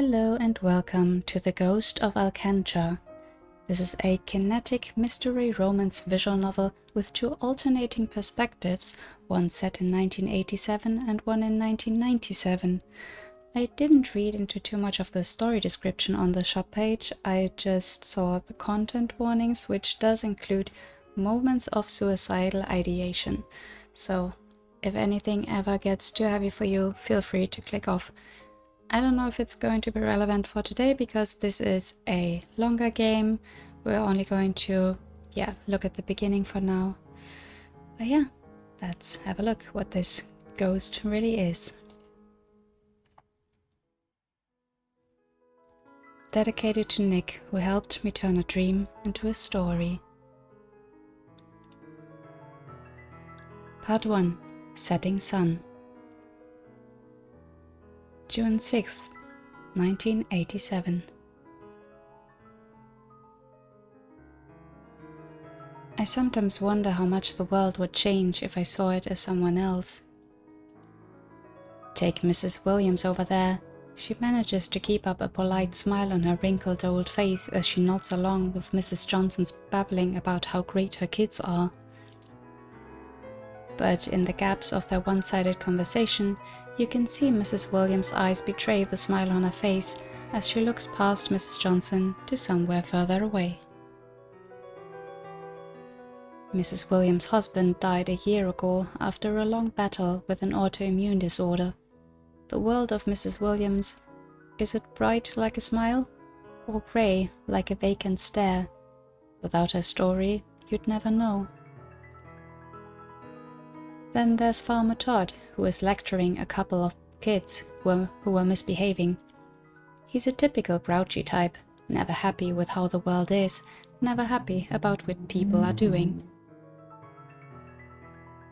Hello and welcome to the Ghost of Alcantra. This is a kinetic mystery romance visual novel with two alternating perspectives, one set in 1987 and one in 1997. I didn't read into too much of the story description on the shop page, I just saw the content warnings, which does include moments of suicidal ideation. So if anything ever gets too heavy for you, feel free to click off. I don't know if it's going to be relevant for today because this is a longer game. We're only going to, look at the beginning for now. But yeah, let's have a look what this ghost really is. Dedicated to Nick, who helped me turn a dream into a story. Part 1. Setting Sun. June 6th, 1987. I sometimes wonder how much the world would change if I saw it as someone else. Take Mrs. Williams over there. She manages to keep up a polite smile on her wrinkled old face as she nods along with Mrs. Johnson's babbling about how great her kids are. But in the gaps of their one-sided conversation, you can see Mrs. Williams' eyes betray the smile on her face as she looks past Mrs. Johnson to somewhere further away. Mrs. Williams' husband died a year ago after a long battle with an autoimmune disorder. The world of Mrs. Williams, is it bright like a smile, or grey like a vacant stare? Without her story, you'd never know. Then there's Farmer Todd, who is lecturing a couple of kids who were misbehaving. He's a typical grouchy type, never happy with how the world is, never happy about what people are doing.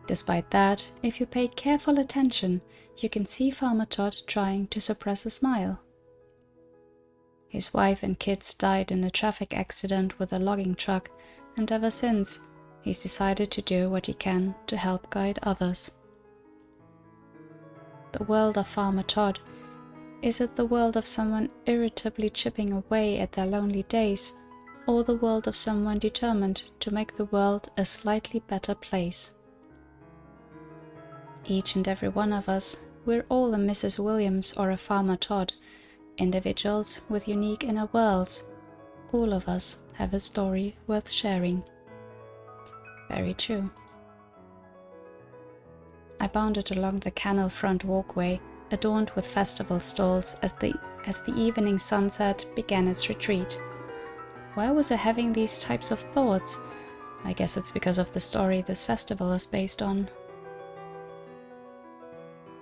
Despite that, if you pay careful attention, you can see Farmer Todd trying to suppress a smile. His wife and kids died in a traffic accident with a logging truck, and ever since, he's decided to do what he can to help guide others. The world of Farmer Todd, is it the world of someone irritably chipping away at their lonely days, or the world of someone determined to make the world a slightly better place? Each and every one of us, we're all a Mrs. Williams or a Farmer Todd, individuals with unique inner worlds. All of us have a story worth sharing. Very true. I bounded along the canal front walkway, adorned with festival stalls, as the evening sunset began its retreat. Why was I having these types of thoughts? I guess it's because of the story this festival is based on.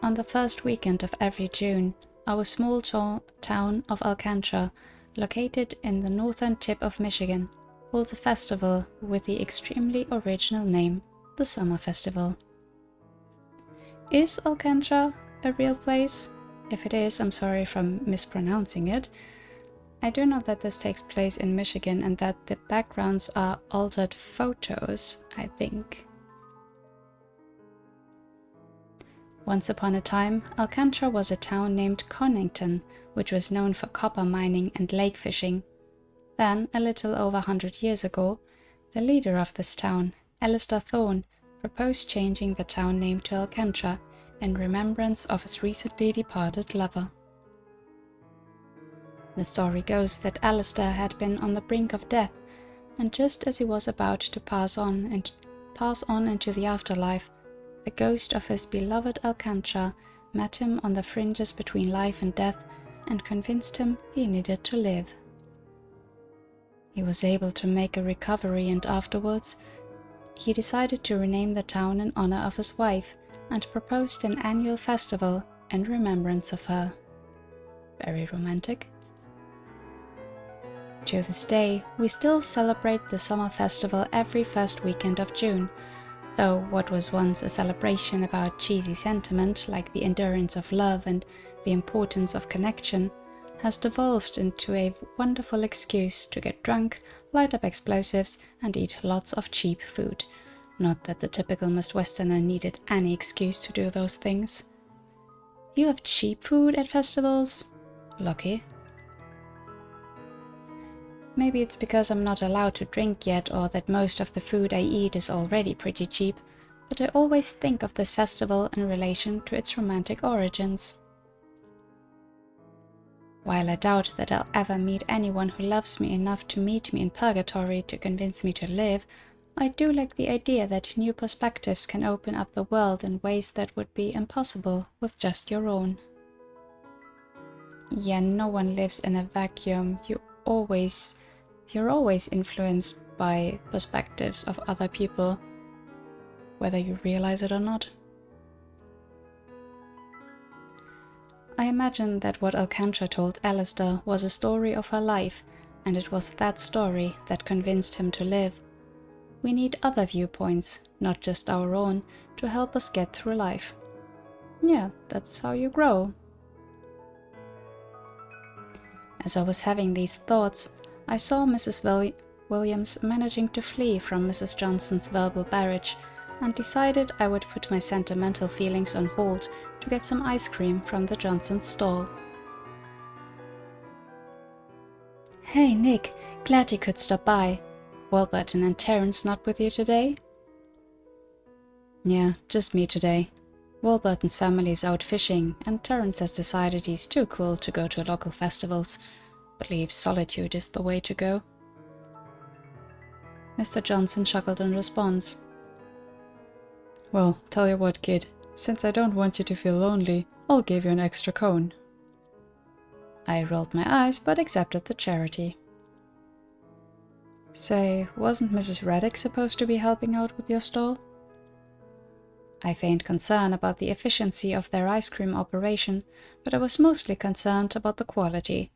On the first weekend of every June, our small town of Alcantra, located in the northern tip of Michigan, holds a festival with the extremely original name, the Summer Festival. Is Alcantra a real place? If it is, I'm sorry for mispronouncing it. I do know that this takes place in Michigan and that the backgrounds are altered photos, I think. Once upon a time, Alcantra was a town named Connington, which was known for copper mining and lake fishing. Then, a little over 100 years ago, the leader of this town, Alistair Thorne, proposed changing the town name to Alcantra in remembrance of his recently departed lover. The story goes that Alistair had been on the brink of death, and just as he was about to pass on into the afterlife, the ghost of his beloved Alcantra met him on the fringes between life and death and convinced him he needed to live. He was able to make a recovery, and afterwards, he decided to rename the town in honor of his wife and proposed an annual festival in remembrance of her. Very romantic. To this day, we still celebrate the summer festival every first weekend of June, though what was once a celebration about cheesy sentiment like the endurance of love and the importance of connection has devolved into a wonderful excuse to get drunk, light up explosives, and eat lots of cheap food. Not that the typical Midwesterner needed any excuse to do those things. You have cheap food at festivals? Lucky. Maybe it's because I'm not allowed to drink yet, or that most of the food I eat is already pretty cheap, but I always think of this festival in relation to its romantic origins. While I doubt that I'll ever meet anyone who loves me enough to meet me in purgatory to convince me to live, I do like the idea that new perspectives can open up the world in ways that would be impossible with just your own. Yeah, no one lives in a vacuum. You're always influenced by perspectives of other people, whether you realize it or not. I imagine that what Alcantra told Alistair was a story of her life, and it was that story that convinced him to live. We need other viewpoints, not just our own, to help us get through life. Yeah, that's how you grow. As I was having these thoughts, I saw Mrs. Williams managing to flee from Mrs. Johnson's verbal barrage, and decided I would put my sentimental feelings on hold to get some ice cream from the Johnsons' stall. "Hey Nick, glad you could stop by. Warburton and Terence not with you today?" "Yeah, just me today. Warburton's family is out fishing, and Terence has decided he's too cool to go to local festivals. Believes solitude is the way to go." Mr. Johnson chuckled in response. "Well, tell you what, kid, since I don't want you to feel lonely, I'll give you an extra cone." I rolled my eyes, but accepted the charity. "Say, wasn't Mrs. Raddick supposed to be helping out with your stall?" I feigned concern about the efficiency of their ice cream operation, but I was mostly concerned about the quality.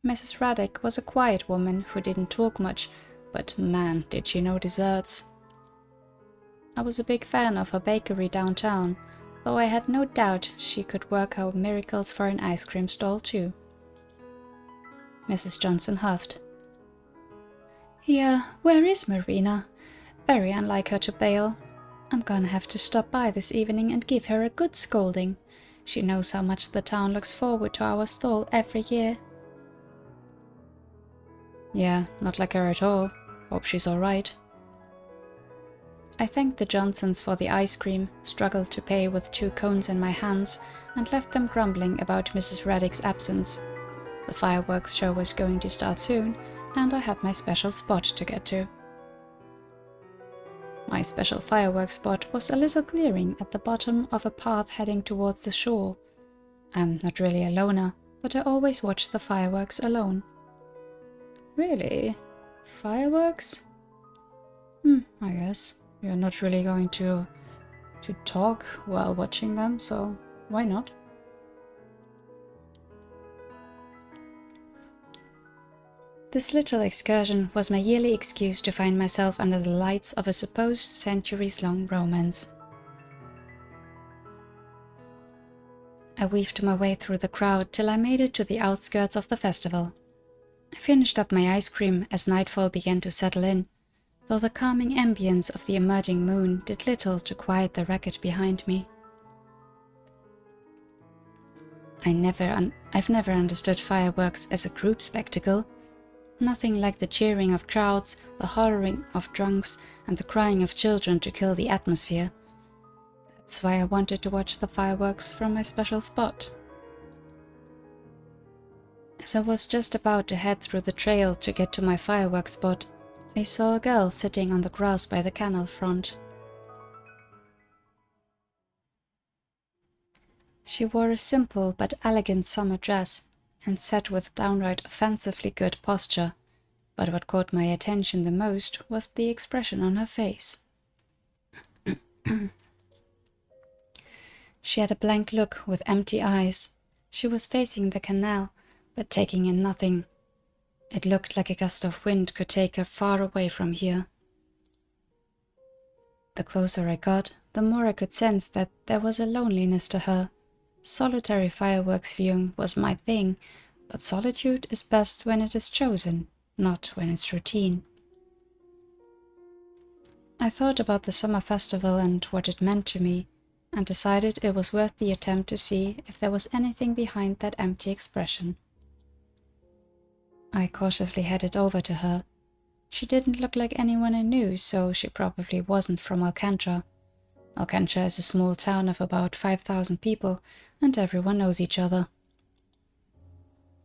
Mrs. Raddick was a quiet woman who didn't talk much, but man, did she know desserts. I was a big fan of her bakery downtown, though I had no doubt she could work out miracles for an ice cream stall too. Mrs. Johnson huffed. "Yeah, where is Marina? Very unlike her to bail. I'm gonna have to stop by this evening and give her a good scolding. She knows how much the town looks forward to our stall every year." "Yeah, not like her at all. Hope she's all right." I thanked the Johnsons for the ice cream, struggled to pay with 2 cones in my hands, and left them grumbling about Mrs. Raddick's absence. The fireworks show was going to start soon, and I had my special spot to get to. My special fireworks spot was a little clearing at the bottom of a path heading towards the shore. I'm not really a loner, but I always watch the fireworks alone. "Really? Fireworks? I guess. You're not really going to talk while watching them, so why not?" This little excursion was my yearly excuse to find myself under the lights of a supposed centuries-long romance. I weaved my way through the crowd till I made it to the outskirts of the festival. I finished up my ice cream as nightfall began to settle in, though the calming ambience of the emerging moon did little to quiet the racket behind me. I've never understood fireworks as a group spectacle. Nothing like the cheering of crowds, the hollering of drunks, and the crying of children to kill the atmosphere. That's why I wanted to watch the fireworks from my special spot. As I was just about to head through the trail to get to my fireworks spot, I saw a girl sitting on the grass by the canal front. She wore a simple but elegant summer dress and sat with downright offensively good posture, but what caught my attention the most was the expression on her face. She had a blank look with empty eyes. She was facing the canal, but taking in nothing. It looked like a gust of wind could take her far away from here. The closer I got, the more I could sense that there was a loneliness to her. Solitary fireworks viewing was my thing, but solitude is best when it is chosen, not when it's routine. I thought about the summer festival and what it meant to me, and decided it was worth the attempt to see if there was anything behind that empty expression. I cautiously headed over to her. She didn't look like anyone I knew, so she probably wasn't from Alcantra. Alcantra is a small town of about 5,000 people, and everyone knows each other.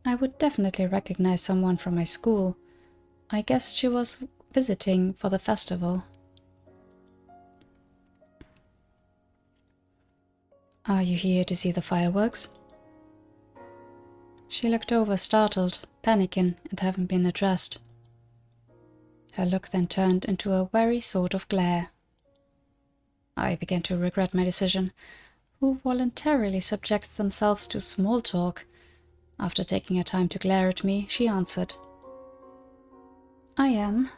I would definitely recognize someone from my school. I guess she was visiting for the festival. Are you here to see the fireworks? She looked over, startled, panicking, and having been addressed. Her look then turned into a wary sort of glare. I began to regret my decision. Who voluntarily subjects themselves to small talk? After taking her time to glare at me, she answered, "I am,"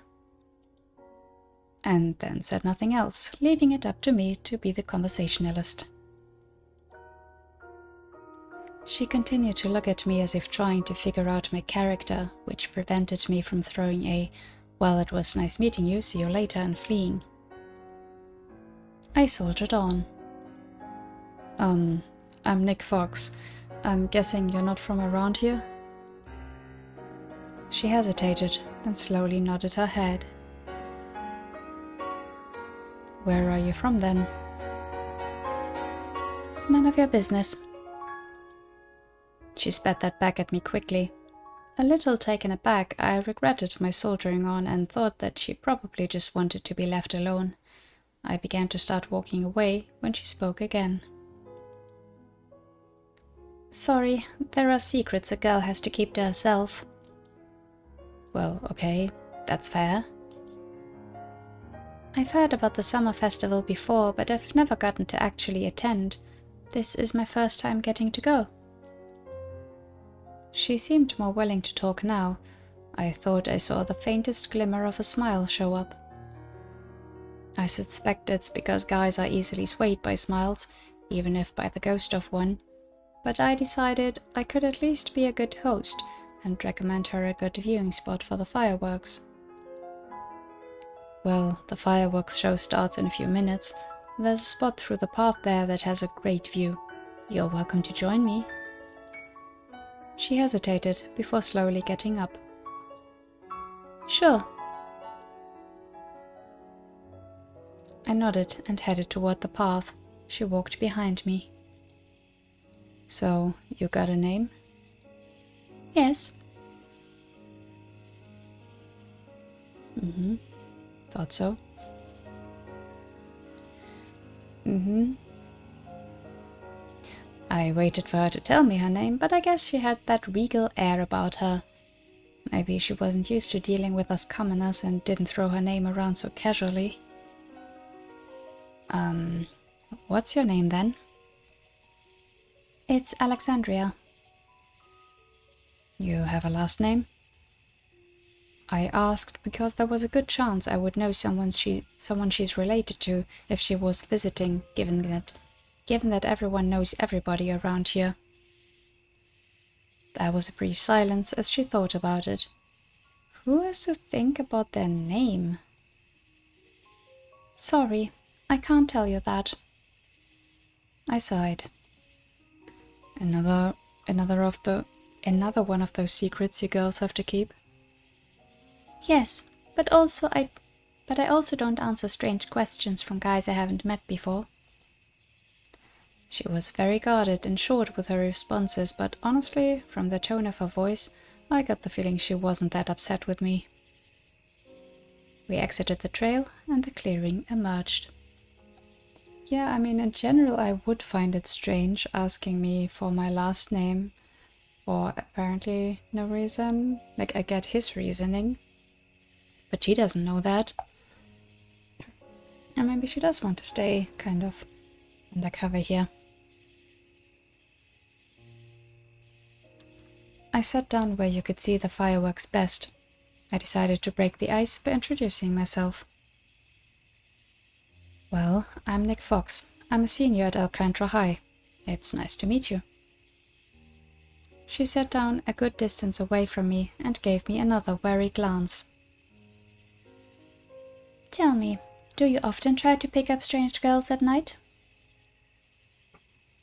and then said nothing else, leaving it up to me to be the conversationalist. She continued to look at me as if trying to figure out my character, which prevented me from throwing a, "Well, it was nice meeting you, see you later," and fleeing. I soldiered on. I'm Nick Fox. I'm guessing you're not from around here?" She hesitated, then slowly nodded her head. "Where are you from then?" "None of your business." She spat that back at me quickly. A little taken aback, I regretted my soldiering on and thought that she probably just wanted to be left alone. I began to start walking away when she spoke again. "Sorry, there are secrets a girl has to keep to herself." "Well, okay, that's fair." "I've heard about the summer festival before, but I've never gotten to actually attend. This is my first time getting to go." She seemed more willing to talk now. I thought I saw the faintest glimmer of a smile show up. I suspect it's because guys are easily swayed by smiles, even if by the ghost of one, but I decided I could at least be a good host and recommend her a good viewing spot for the fireworks. "Well, the fireworks show starts in a few minutes. There's a spot through the path there that has a great view. You're welcome to join me." She hesitated before slowly getting up. "Sure." I nodded and headed toward the path. She walked behind me. "So, you got a name?" "Yes." Thought so." I waited for her to tell me her name, but I guess she had that regal air about her. Maybe she wasn't used to dealing with us commoners and didn't throw her name around so casually. What's your name then?" "It's Alexandria." "You have a last name?" I asked because there was a good chance I would know someone she's related to if she was visiting, given that everyone knows everybody around here. There was a brief silence as she thought about it. Who has to think about their name? "Sorry, I can't tell you that." I sighed. Another one of those secrets you girls have to keep?" "Yes, but I also don't answer strange questions from guys I haven't met before." She was very guarded and short with her responses, but honestly, from the tone of her voice, I got the feeling she wasn't that upset with me. We exited the trail and the clearing emerged. Yeah, I mean, in general, I would find it strange asking me for my last name for apparently no reason. Like, I get his reasoning, but she doesn't know that. And maybe she does want to stay kind of undercover here. I sat down where you could see the fireworks best. I decided to break the ice by introducing myself. "Well, I'm Nick Fox. I'm a senior at Alcantra High. It's nice to meet you." She sat down a good distance away from me and gave me another wary glance. "Tell me, do you often try to pick up strange girls at night?"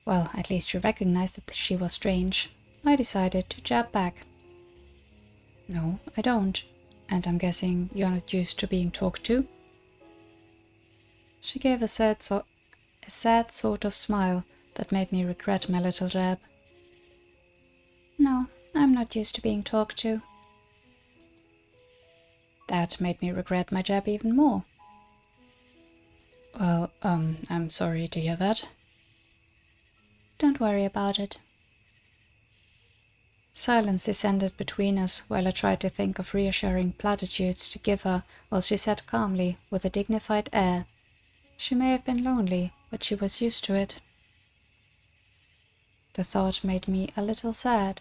Well, at least she recognized that she was strange. I decided to jab back. No, I don't. And I'm guessing you're not used to being talked to? She gave a sad sort of smile that made me regret my little jab. No, I'm not used to being talked to. That made me regret my jab even more. Well, I'm sorry to hear that. Don't worry about it. Silence descended between us while I tried to think of reassuring platitudes to give her while she said calmly, with a dignified air, she may have been lonely, but she was used to it. The thought made me a little sad.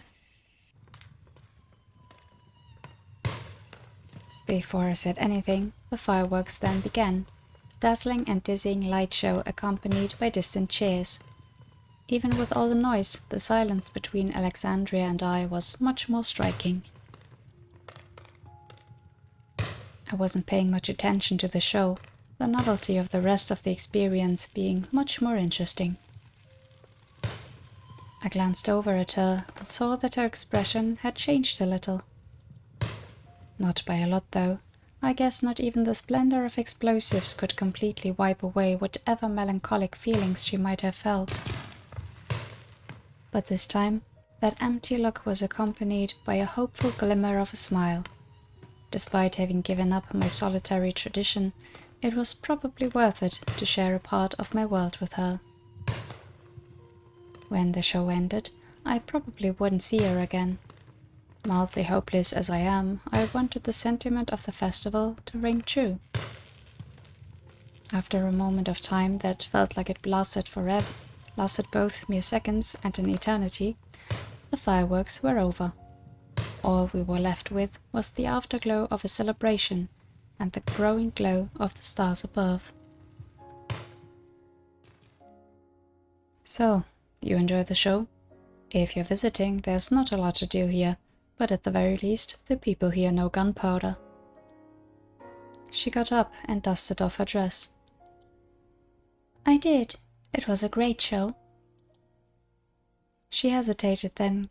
Before I said anything, the fireworks then began, a dazzling and dizzying light show accompanied by distant cheers. Even with all the noise, the silence between Alexandria and I was much more striking. I wasn't paying much attention to the show, the novelty of the rest of the experience being much more interesting. I glanced over at her and saw that her expression had changed a little. Not by a lot though. I guess not even the splendor of explosives could completely wipe away whatever melancholic feelings she might have felt. But this time, that empty look was accompanied by a hopeful glimmer of a smile. Despite having given up my solitary tradition, it was probably worth it to share a part of my world with her. When the show ended, I probably wouldn't see her again. Mildly hopeless as I am, I wanted the sentiment of the festival to ring true. After a moment of time that felt like it lasted both mere seconds and an eternity, the fireworks were over. All we were left with was the afterglow of a celebration and the growing glow of the stars above. So, you enjoy the show? If you're visiting, there's not a lot to do here, but at the very least, the people here know gunpowder. She got up and dusted off her dress. I did. It was a great show. She hesitated then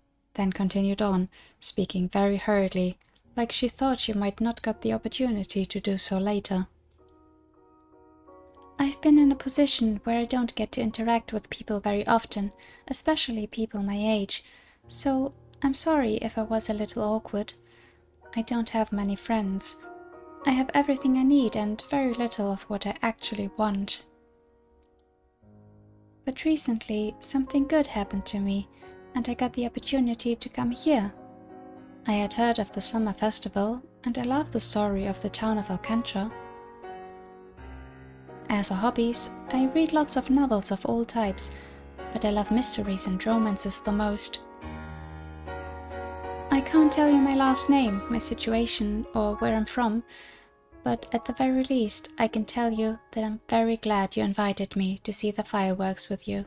continued on, speaking very hurriedly, like she thought she might not get the opportunity to do so later. I've been in a position where I don't get to interact with people very often, especially people my age, so I'm sorry if I was a little awkward. I don't have many friends. I have everything I need and very little of what I actually want. But recently, something good happened to me, and I got the opportunity to come here. I had heard of the summer festival, and I love the story of the town of Alcantra. As for hobbies, I read lots of novels of all types, but I love mysteries and romances the most. I can't tell you my last name, my situation, or where I'm from, but at the very least, I can tell you that I'm very glad you invited me to see the fireworks with you.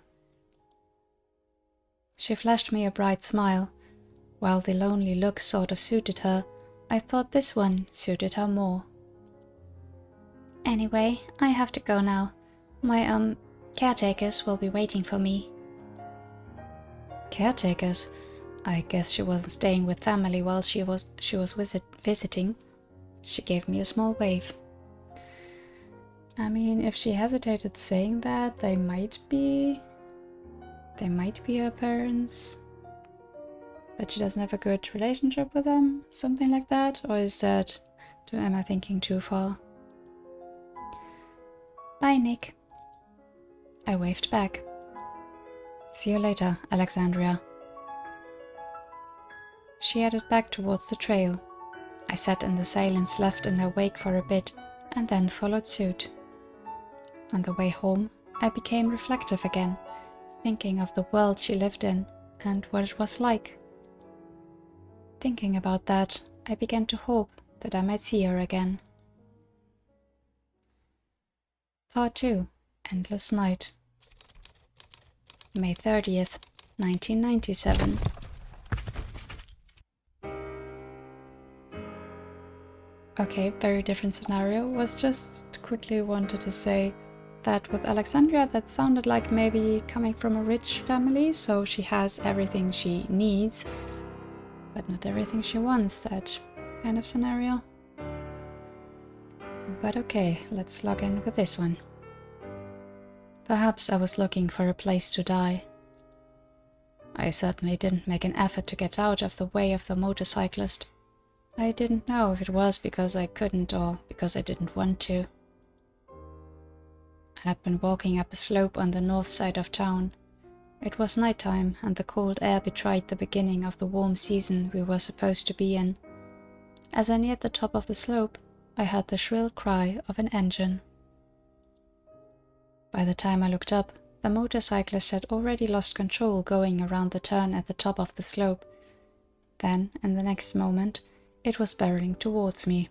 She flashed me a bright smile. While the lonely look sort of suited her, I thought this one suited her more. Anyway, I have to go now. My, caretakers will be waiting for me. Caretakers? I guess she wasn't staying with family while she was visiting. She gave me a small wave. I mean, if she hesitated saying that, they might be her parents. But she doesn't have a good relationship with them, something like that? Or am I thinking too far? Bye, Nick. I waved back. See you later, Alexandria. She headed back towards the trail. I sat in the silence left in her wake for a bit, and then followed suit. On the way home, I became reflective again, thinking of the world she lived in and what it was like. Thinking about that, I began to hope that I might see her again. Part 2. Endless Night. May 30th, 1997. Okay, very different scenario. Was just quickly wanted to say that with Alexandria, that sounded like maybe coming from a rich family, so she has everything she needs, but not everything she wants. That kind of scenario. But okay, let's log in with this one. Perhaps I was looking for a place to die. I certainly didn't make an effort to get out of the way of the motorcyclist. I didn't know if it was because I couldn't or because I didn't want to. I had been walking up a slope on the north side of town. It was nighttime and the cold air betrayed the beginning of the warm season we were supposed to be in. As I neared the top of the slope, I heard the shrill cry of an engine. By the time I looked up, the motorcyclist had already lost control going around the turn at the top of the slope. Then, in the next moment, it was barreling towards me.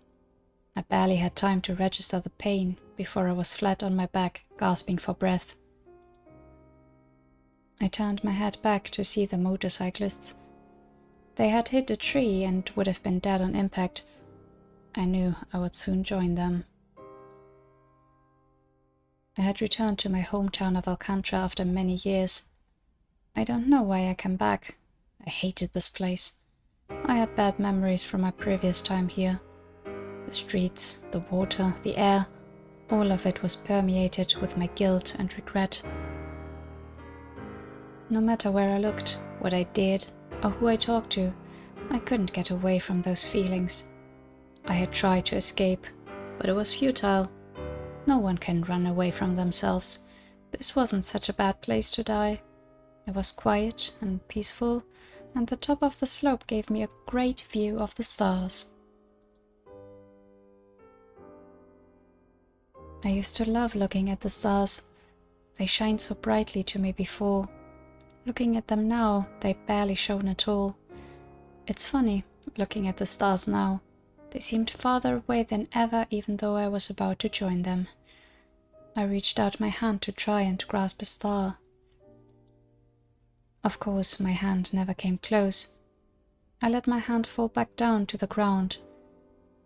I barely had time to register the pain before I was flat on my back, gasping for breath. I turned my head back to see the motorcyclists. They had hit a tree and would have been dead on impact. I knew I would soon join them. I had returned to my hometown of Alcantra after many years. I don't know why I came back. I hated this place. I had bad memories from my previous time here. The streets, the water, the air, all of it was permeated with my guilt and regret. No matter where I looked, what I did, or who I talked to, I couldn't get away from those feelings. I had tried to escape, but it was futile. No one can run away from themselves. This wasn't such a bad place to die. It was quiet and peaceful, and the top of the slope gave me a great view of the stars. I used to love looking at the stars. They shined so brightly to me before. Looking at them now, they barely shone at all. It's funny, looking at the stars now. They seemed farther away than ever, even though I was about to join them. I reached out my hand to try and grasp a star. Of course, my hand never came close. I let my hand fall back down to the ground.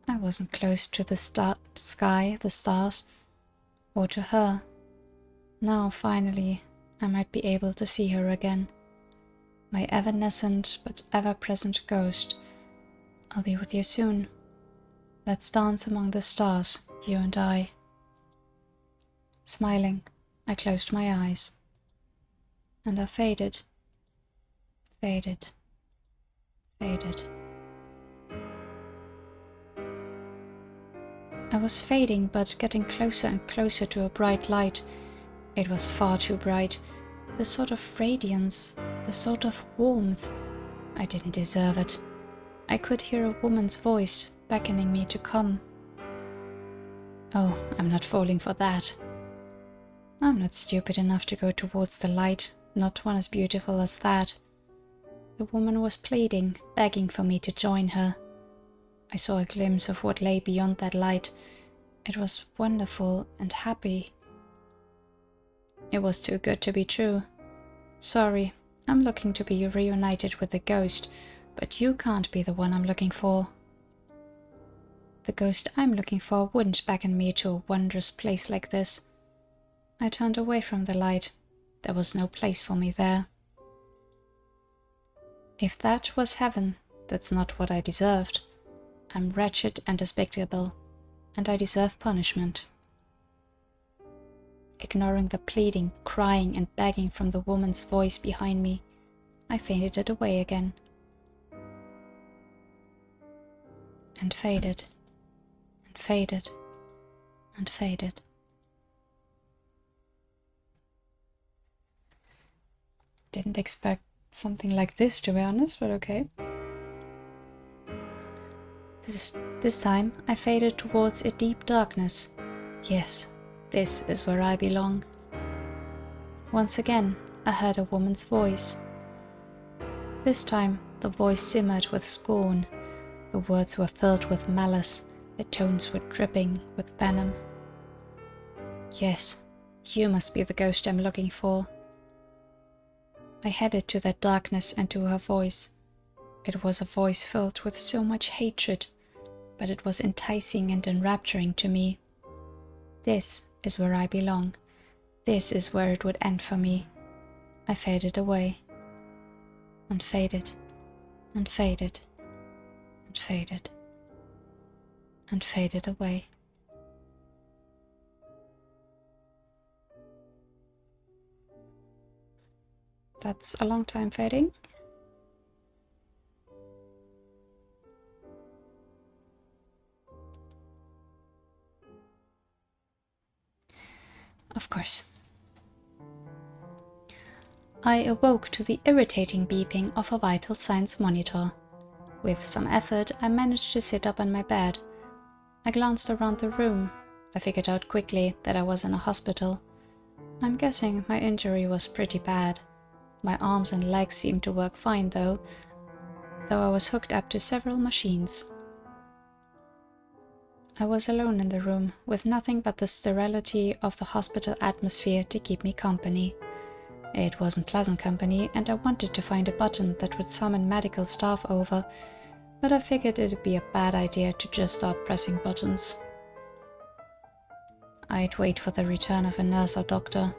I wasn't close to the sky, the stars, or to her. Now, finally, I might be able to see her again. My evanescent but ever-present ghost. I'll be with you soon. Let's dance among the stars, you and I. Smiling, I closed my eyes. And I faded. Faded. Faded. I was fading, but getting closer and closer to a bright light. It was far too bright. The sort of radiance, the sort of warmth. I didn't deserve it. I could hear a woman's voice beckoning me to come. Oh, I'm not falling for that. I'm not stupid enough to go towards the light, not one as beautiful as that. The woman was pleading, begging for me to join her. I saw a glimpse of what lay beyond that light. It was wonderful and happy. It was too good to be true. Sorry, I'm looking to be reunited with the ghost, but you can't be the one I'm looking for. The ghost I'm looking for wouldn't beckon me to a wondrous place like this. I turned away from the light. There was no place for me there. If that was heaven, that's not what I deserved. I'm wretched and despicable, and I deserve punishment. Ignoring the pleading, crying and begging from the woman's voice behind me, I fainted away again. And faded, and faded, and faded. Didn't expect something like this, to be honest, but okay. This time I faded towards a deep darkness. Yes, this is where I belong. Once again, I heard a woman's voice. This time, the voice simmered with scorn. The words were filled with malice. The tones were dripping with venom. Yes, you must be the ghost I'm looking for. I headed to that darkness and to her voice. It was a voice filled with so much hatred, but it was enticing and enrapturing to me. This is where I belong. This is where it would end for me. I faded away. And faded. And faded. And faded. and faded away. That's a long time fading. Of course. I awoke to the irritating beeping of a vital signs monitor. With some effort, I managed to sit up on my bed. I glanced around the room. I figured out quickly that I was in a hospital. I'm guessing my injury was pretty bad. My arms and legs seemed to work fine though I was hooked up to several machines. I was alone in the room, with nothing but the sterility of the hospital atmosphere to keep me company. It wasn't pleasant company, and I wanted to find a button that would summon medical staff over, but I figured it'd be a bad idea to just start pressing buttons. I'd wait for the return of a nurse or doctor.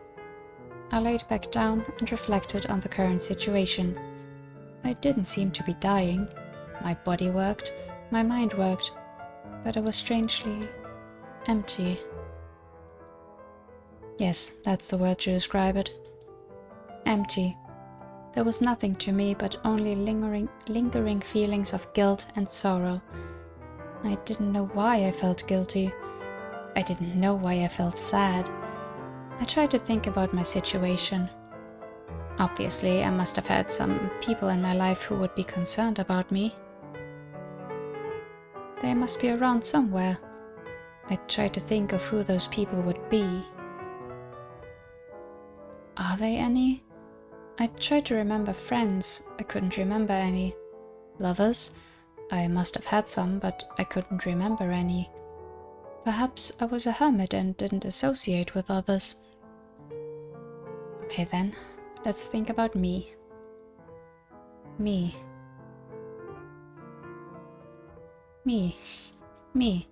I laid back down and reflected on the current situation. I didn't seem to be dying. My body worked, my mind worked, but I was strangely empty. Yes, that's the word to describe it. Empty. There was nothing to me but only lingering feelings of guilt and sorrow. I didn't know why I felt guilty. I didn't know why I felt sad. I tried to think about my situation. Obviously, I must have had some people in my life who would be concerned about me. They must be around somewhere. I tried to think of who those people would be. Are they any? I tried to remember friends. I couldn't remember any. Lovers? I must have had some, but I couldn't remember any. Perhaps I was a hermit and didn't associate with others. Okay then, let's think about me. Me. Me. Me.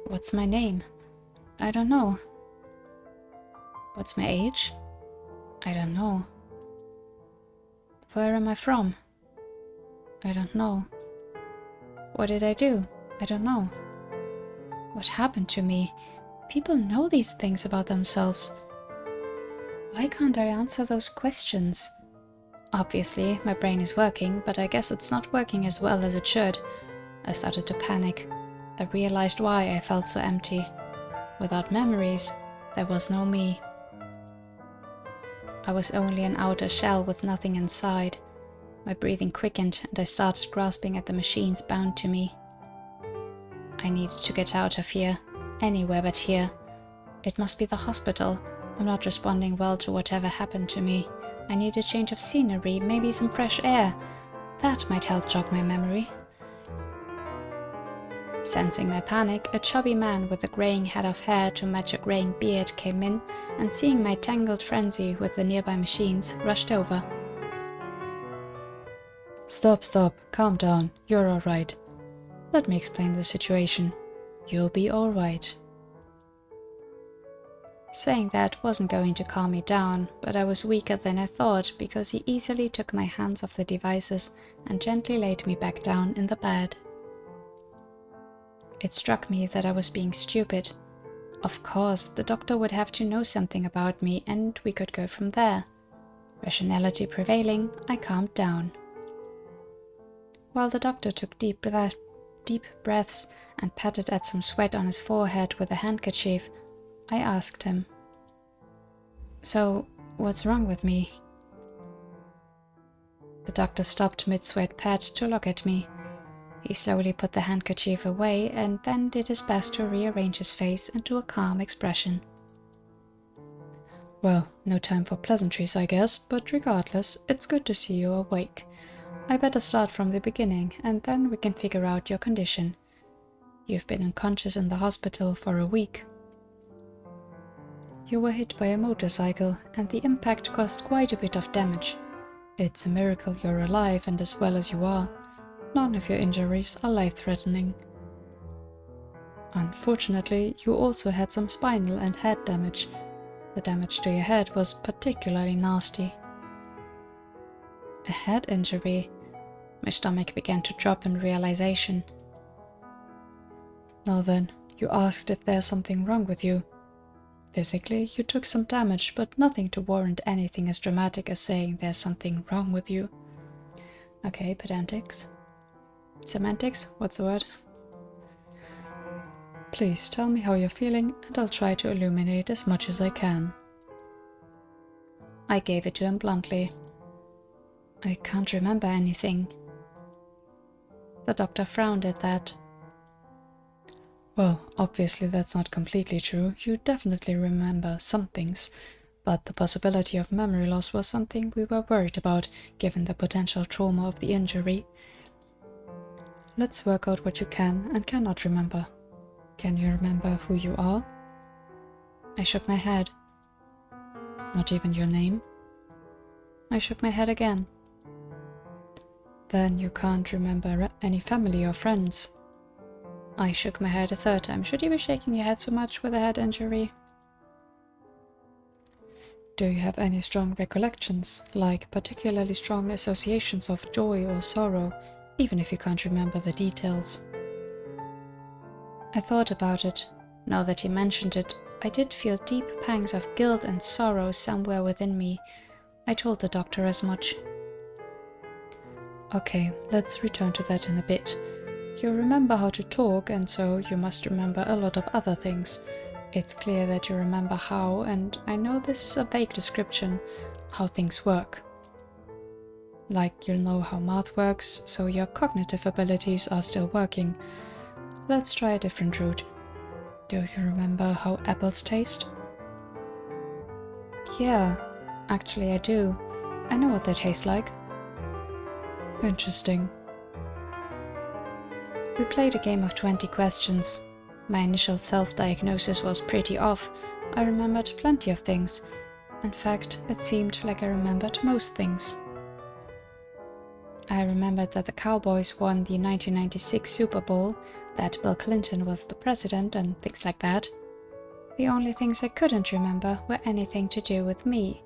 What's my name? I don't know. What's my age? I don't know. Where am I from? I don't know. What did I do? I don't know. What happened to me? People know these things about themselves. Why can't I answer those questions? Obviously, my brain is working, but I guess it's not working as well as it should. I started to panic. I realized why I felt so empty. Without memories, there was no me. I was only an outer shell with nothing inside. My breathing quickened and I started grasping at the machines bound to me. I needed to get out of here, anywhere but here. It must be the hospital. I'm not responding well to whatever happened to me. I need a change of scenery, maybe some fresh air. That might help jog my memory. Sensing my panic, a chubby man with a graying head of hair to match a graying beard came in, and seeing my tangled frenzy with the nearby machines, rushed over. Stop, calm down, you're alright. Let me explain the situation. You'll be alright. Saying that wasn't going to calm me down, but I was weaker than I thought because he easily took my hands off the devices and gently laid me back down in the bed. It struck me that I was being stupid. Of course, the doctor would have to know something about me and we could go from there. Rationality prevailing, I calmed down. While the doctor took deep breaths and patted at some sweat on his forehead with a handkerchief, I asked him, "So, what's wrong with me?" The doctor stopped mid-sweat pat to look at me. He slowly put the handkerchief away and then did his best to rearrange his face into a calm expression. Well, no time for pleasantries, I guess, but regardless, it's good to see you awake. I better start from the beginning, and then we can figure out your condition. You've been unconscious in the hospital for a week. You were hit by a motorcycle, and the impact caused quite a bit of damage. It's a miracle you're alive and as well as you are. None of your injuries are life-threatening. Unfortunately, you also had some spinal and head damage. The damage to your head was particularly nasty. A head injury? My stomach began to drop in realization. Now then, you asked if there's something wrong with you. Physically, you took some damage, but nothing to warrant anything as dramatic as saying there's something wrong with you. Okay, pedantics. Semantics? What's the word? Please tell me how you're feeling, and I'll try to illuminate as much as I can. I gave it to him bluntly. I can't remember anything. The doctor frowned at that. Well, obviously that's not completely true. You definitely remember some things, but the possibility of memory loss was something we were worried about, given the potential trauma of the injury. Let's work out what you can and cannot remember. Can you remember who you are? I shook my head. Not even your name? I shook my head again. Then you can't remember any family or friends. I shook my head a third time. Should you be shaking your head so much with a head injury? Do you have any strong recollections, like particularly strong associations of joy or sorrow, even if you can't remember the details? I thought about it. Now that he mentioned it, I did feel deep pangs of guilt and sorrow somewhere within me. I told the doctor as much. Okay, let's return to that in a bit. You remember how to talk, and so you must remember a lot of other things. It's clear that you remember how, and I know this is a vague description, how things work. Like you'll know how math works, so your cognitive abilities are still working. Let's try a different route. Do you remember how apples taste? Yeah, actually I do. I know what they taste like. Interesting. We played a game of 20 questions. My initial self-diagnosis was pretty off. I remembered plenty of things. In fact, it seemed like I remembered most things. I remembered that the Cowboys won the 1996 Super Bowl, that Bill Clinton was the president, and things like that. The only things I couldn't remember were anything to do with me.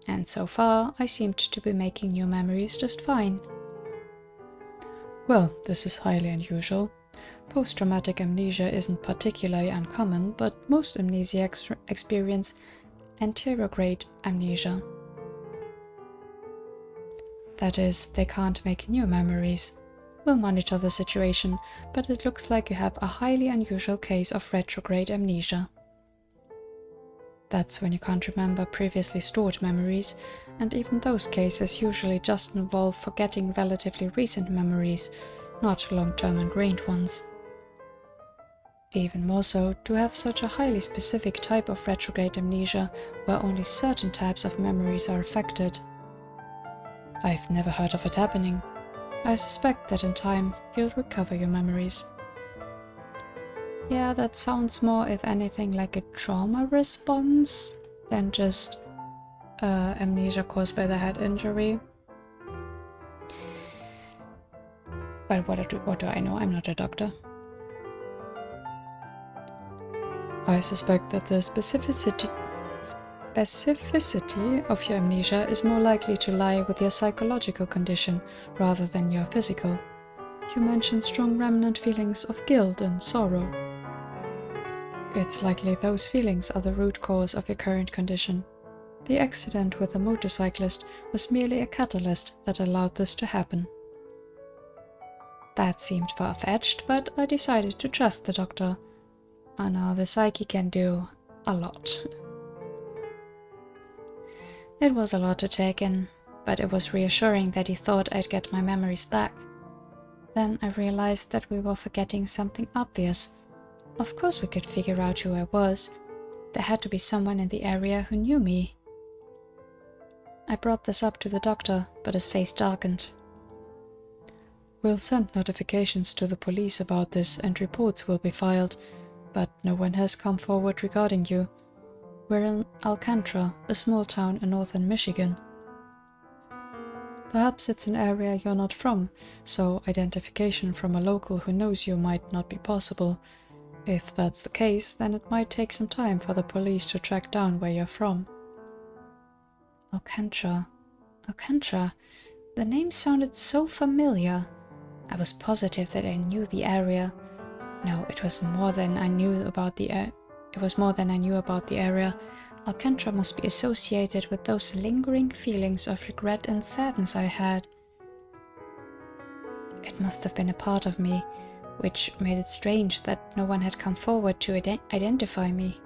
And so far, I seemed to be making new memories just fine. Well, this is highly unusual. Post-traumatic amnesia isn't particularly uncommon, but most amnesiacs experience anterograde amnesia. That is, they can't make new memories. We'll monitor the situation, but it looks like you have a highly unusual case of retrograde amnesia. That's when you can't remember previously stored memories, and even those cases usually just involve forgetting relatively recent memories, not long-term ingrained ones. Even more so, to have such a highly specific type of retrograde amnesia where only certain types of memories are affected. I've never heard of it happening. I suspect that in time you'll recover your memories. Yeah, that sounds more, if anything, like a trauma response than just amnesia caused by the head injury. But what do I know? I'm not a doctor. I suspect that the specificity of your amnesia is more likely to lie with your psychological condition rather than your physical. You mentioned strong remnant feelings of guilt and sorrow. It's likely those feelings are the root cause of your current condition. The accident with the motorcyclist was merely a catalyst that allowed this to happen. That seemed far-fetched, but I decided to trust the doctor. I know the psyche can do a lot. It was a lot to take in, but it was reassuring that he thought I'd get my memories back. Then I realized that we were forgetting something obvious. Of course we could figure out who I was. There had to be someone in the area who knew me. I brought this up to the doctor, but his face darkened. We'll send notifications to the police about this and reports will be filed, but no one has come forward regarding you. We're in Alcantra, a small town in northern Michigan. Perhaps it's an area you're not from, so identification from a local who knows you might not be possible. If that's the case, then it might take some time for the police to track down where you're from. Alcantra. Alcantra? The name sounded so familiar. I was positive that I knew the area. No, it was more than I knew about the area. Alcantra must be associated with those lingering feelings of regret and sadness I had. It must have been a part of me, which made it strange that no one had come forward to identify me.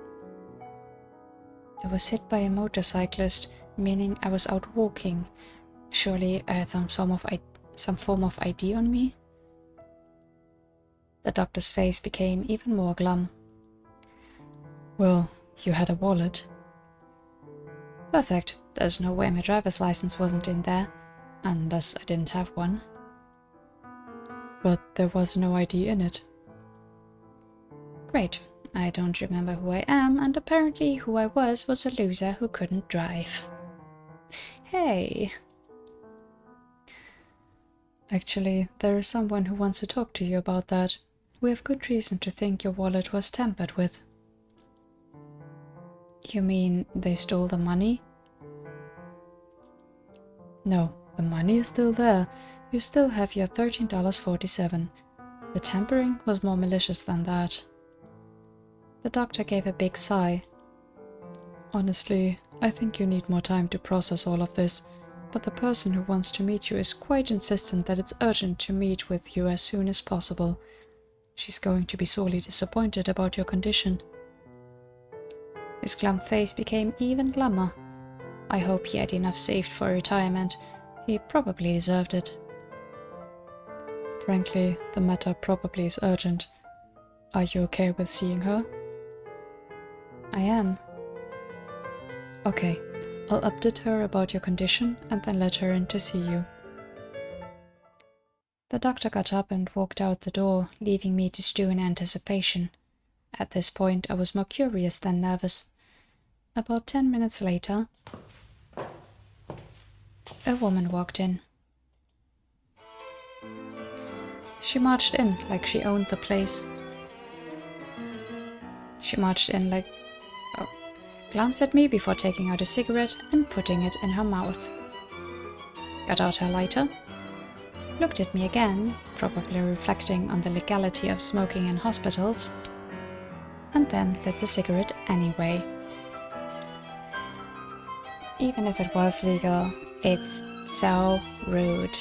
I was hit by a motorcyclist, meaning I was out walking. Surely I had some form of ID on me? The doctor's face became even more glum. Well, you had a wallet. Perfect. There's no way my driver's license wasn't in there, unless I didn't have one. But there was no ID in it. Great. I don't remember who I am, and apparently who I was a loser who couldn't drive. Hey! Actually, there is someone who wants to talk to you about that. We have good reason to think your wallet was tampered with. You mean they stole the money? No, the money is still there. You still have your $13.47. The tampering was more malicious than that. The doctor gave a big sigh. Honestly, I think you need more time to process all of this, but the person who wants to meet you is quite insistent that it's urgent to meet with you as soon as possible. She's going to be sorely disappointed about your condition. His glum face became even glummer. I hope he had enough saved for retirement. He probably deserved it. Frankly, the matter probably is urgent. Are you okay with seeing her? I am. Okay, I'll update her about your condition and then let her in to see you. The doctor got up and walked out the door, leaving me to stew in anticipation. At this point, I was more curious than nervous. About 10 minutes later, a woman walked in. She marched in like she owned the place. Glanced at me before taking out a cigarette and putting it in her mouth. Got out her lighter, looked at me again, probably reflecting on the legality of smoking in hospitals, and then lit the cigarette anyway. Even if it was legal, it's so rude.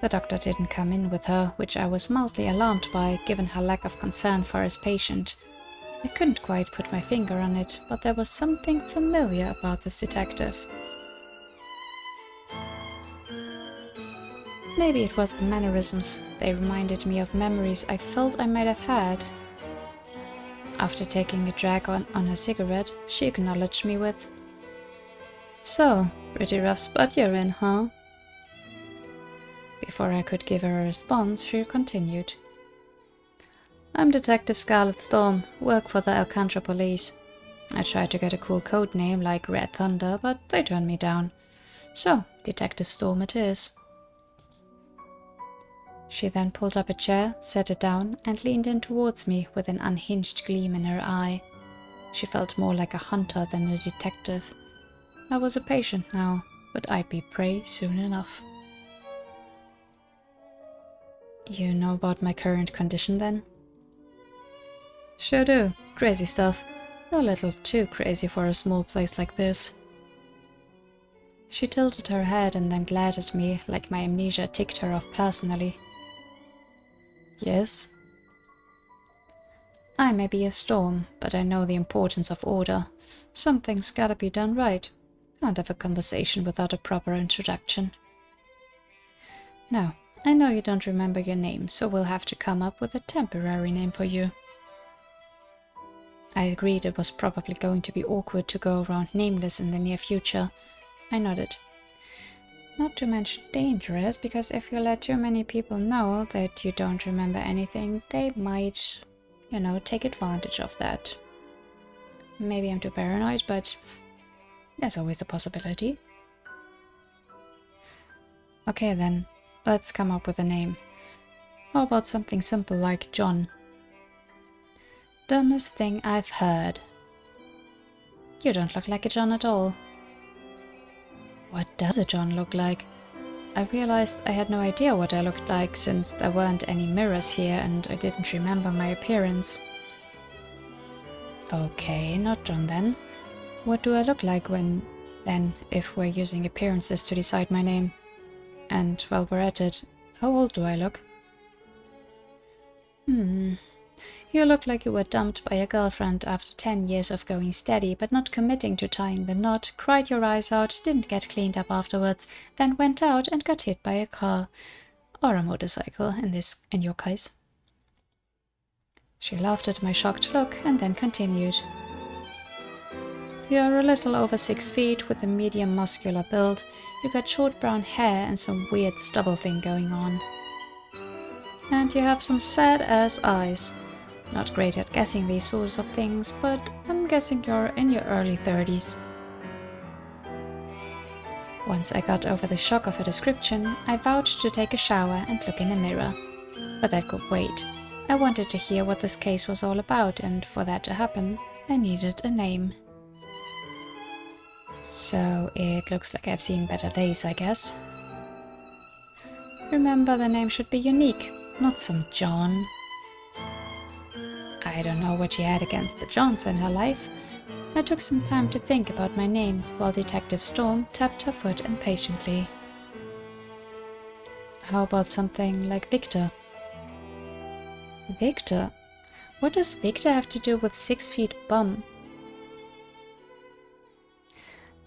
The doctor didn't come in with her, which I was mildly alarmed by, given her lack of concern for his patient. I couldn't quite put my finger on it, but there was something familiar about this detective. Maybe it was the mannerisms. They reminded me of memories I felt I might have had. After taking a drag on her cigarette, she acknowledged me with, "So, pretty rough spot you're in, huh?" Before I could give her a response, she continued. "I'm Detective Scarlet Storm, work for the Alcantra police. I tried to get a cool code name like Red Thunder, but they turned me down. So, Detective Storm it is." She then pulled up a chair, sat it down, and leaned in towards me with an unhinged gleam in her eye. She felt more like a hunter than a detective. I was a patient now, but I'd be prey soon enough. "You know about my current condition then?" "Sure do. Crazy stuff. A little too crazy for a small place like this." She tilted her head and then glared at me like my amnesia ticked her off personally. "Yes?" "I may be a storm, but I know the importance of order. Something's gotta be done right. Can't have a conversation without a proper introduction." "No, I know you don't remember your name, so we'll have to come up with a temporary name for you." I agreed it was probably going to be awkward to go around nameless in the near future. I nodded. "Not to mention dangerous, because if you let too many people know that you don't remember anything, they might, take advantage of that. Maybe I'm too paranoid, but there's always the possibility." "Okay then, let's come up with a name. How about something simple like John?" "Dumbest thing I've heard." "You don't look like a John at all." What does a John look like? I realized I had no idea what I looked like since there weren't any mirrors here and I didn't remember my appearance. Okay, not John then. What do I look like then, if we're using appearances to decide my name? And while we're at it, how old do I look? You look like you were dumped by your girlfriend after 10 years of going steady but not committing to tying the knot, cried your eyes out, didn't get cleaned up afterwards, then went out and got hit by a car. Or a motorcycle, in your case. She laughed at my shocked look and then continued. You're a little over 6 feet with a medium muscular build. You got short brown hair and some weird stubble thing going on. And you have some sad-ass eyes. Not great at guessing these sorts of things, but I'm guessing you're in your early 30s. Once I got over the shock of her description, I vowed to take a shower and look in a mirror. But that could wait. I wanted to hear what this case was all about, and for that to happen, I needed a name. So it looks like I've seen better days, I guess. Remember, the name should be unique, not some John. I don't know what she had against the Johns in her life. I took some time to think about my name while Detective Storm tapped her foot impatiently. How about something like Victor? Victor? What does Victor have to do with 6 feet bum?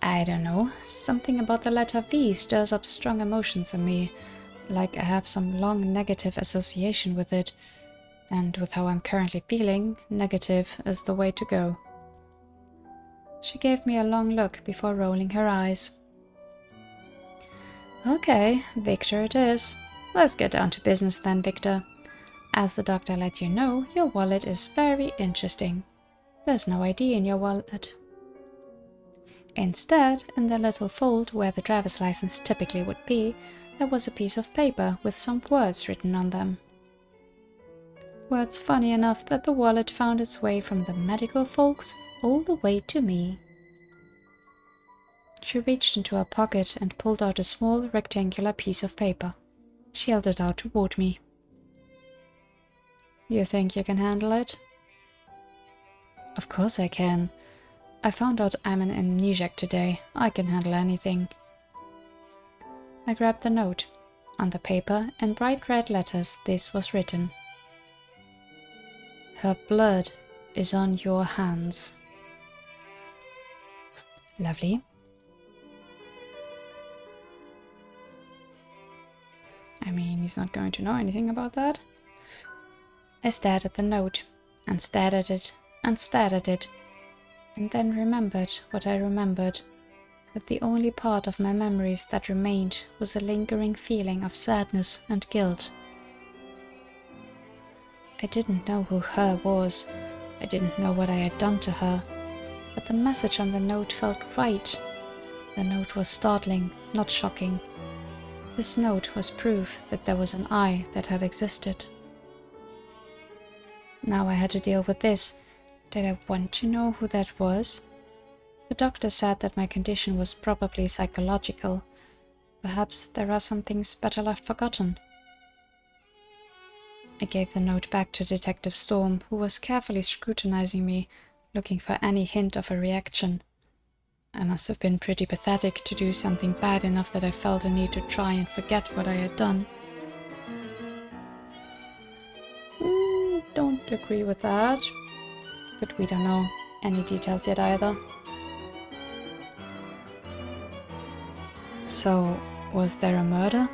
I don't know. Something about the letter V stirs up strong emotions in me, like I have some long negative association with it. And with how I'm currently feeling, negative is the way to go. She gave me a long look before rolling her eyes. Okay, Victor it is. Let's get down to business then, Victor. As the doctor let you know, your wallet is very interesting. There's no ID in your wallet. Instead, in the little fold where the driver's license typically would be, there was a piece of paper with some words written on them. Words funny enough that the wallet found its way from the medical folks all the way to me. She reached into her pocket and pulled out a small rectangular piece of paper. She held it out toward me. You think you can handle it? Of course I can. I found out I'm an amnesiac today. I can handle anything. I grabbed the note. On the paper, in bright red letters, this was written. Her blood is on your hands. Lovely. I mean, he's not going to know anything about that. I stared at the note, and stared at it, and stared at it, and then remembered what I remembered, that the only part of my memories that remained was a lingering feeling of sadness and guilt. I didn't know who her was, I didn't know what I had done to her, but the message on the note felt right. The note was startling, not shocking. This note was proof that there was an I that had existed. Now I had to deal with this. Did I want to know who that was? The doctor said that my condition was probably psychological. Perhaps there are some things better left forgotten. I gave the note back to Detective Storm, who was carefully scrutinizing me, looking for any hint of a reaction. I must have been pretty pathetic to do something bad enough that I felt a need to try and forget what I had done. Don't agree with that. But we don't know any details yet either. So, was there a murder?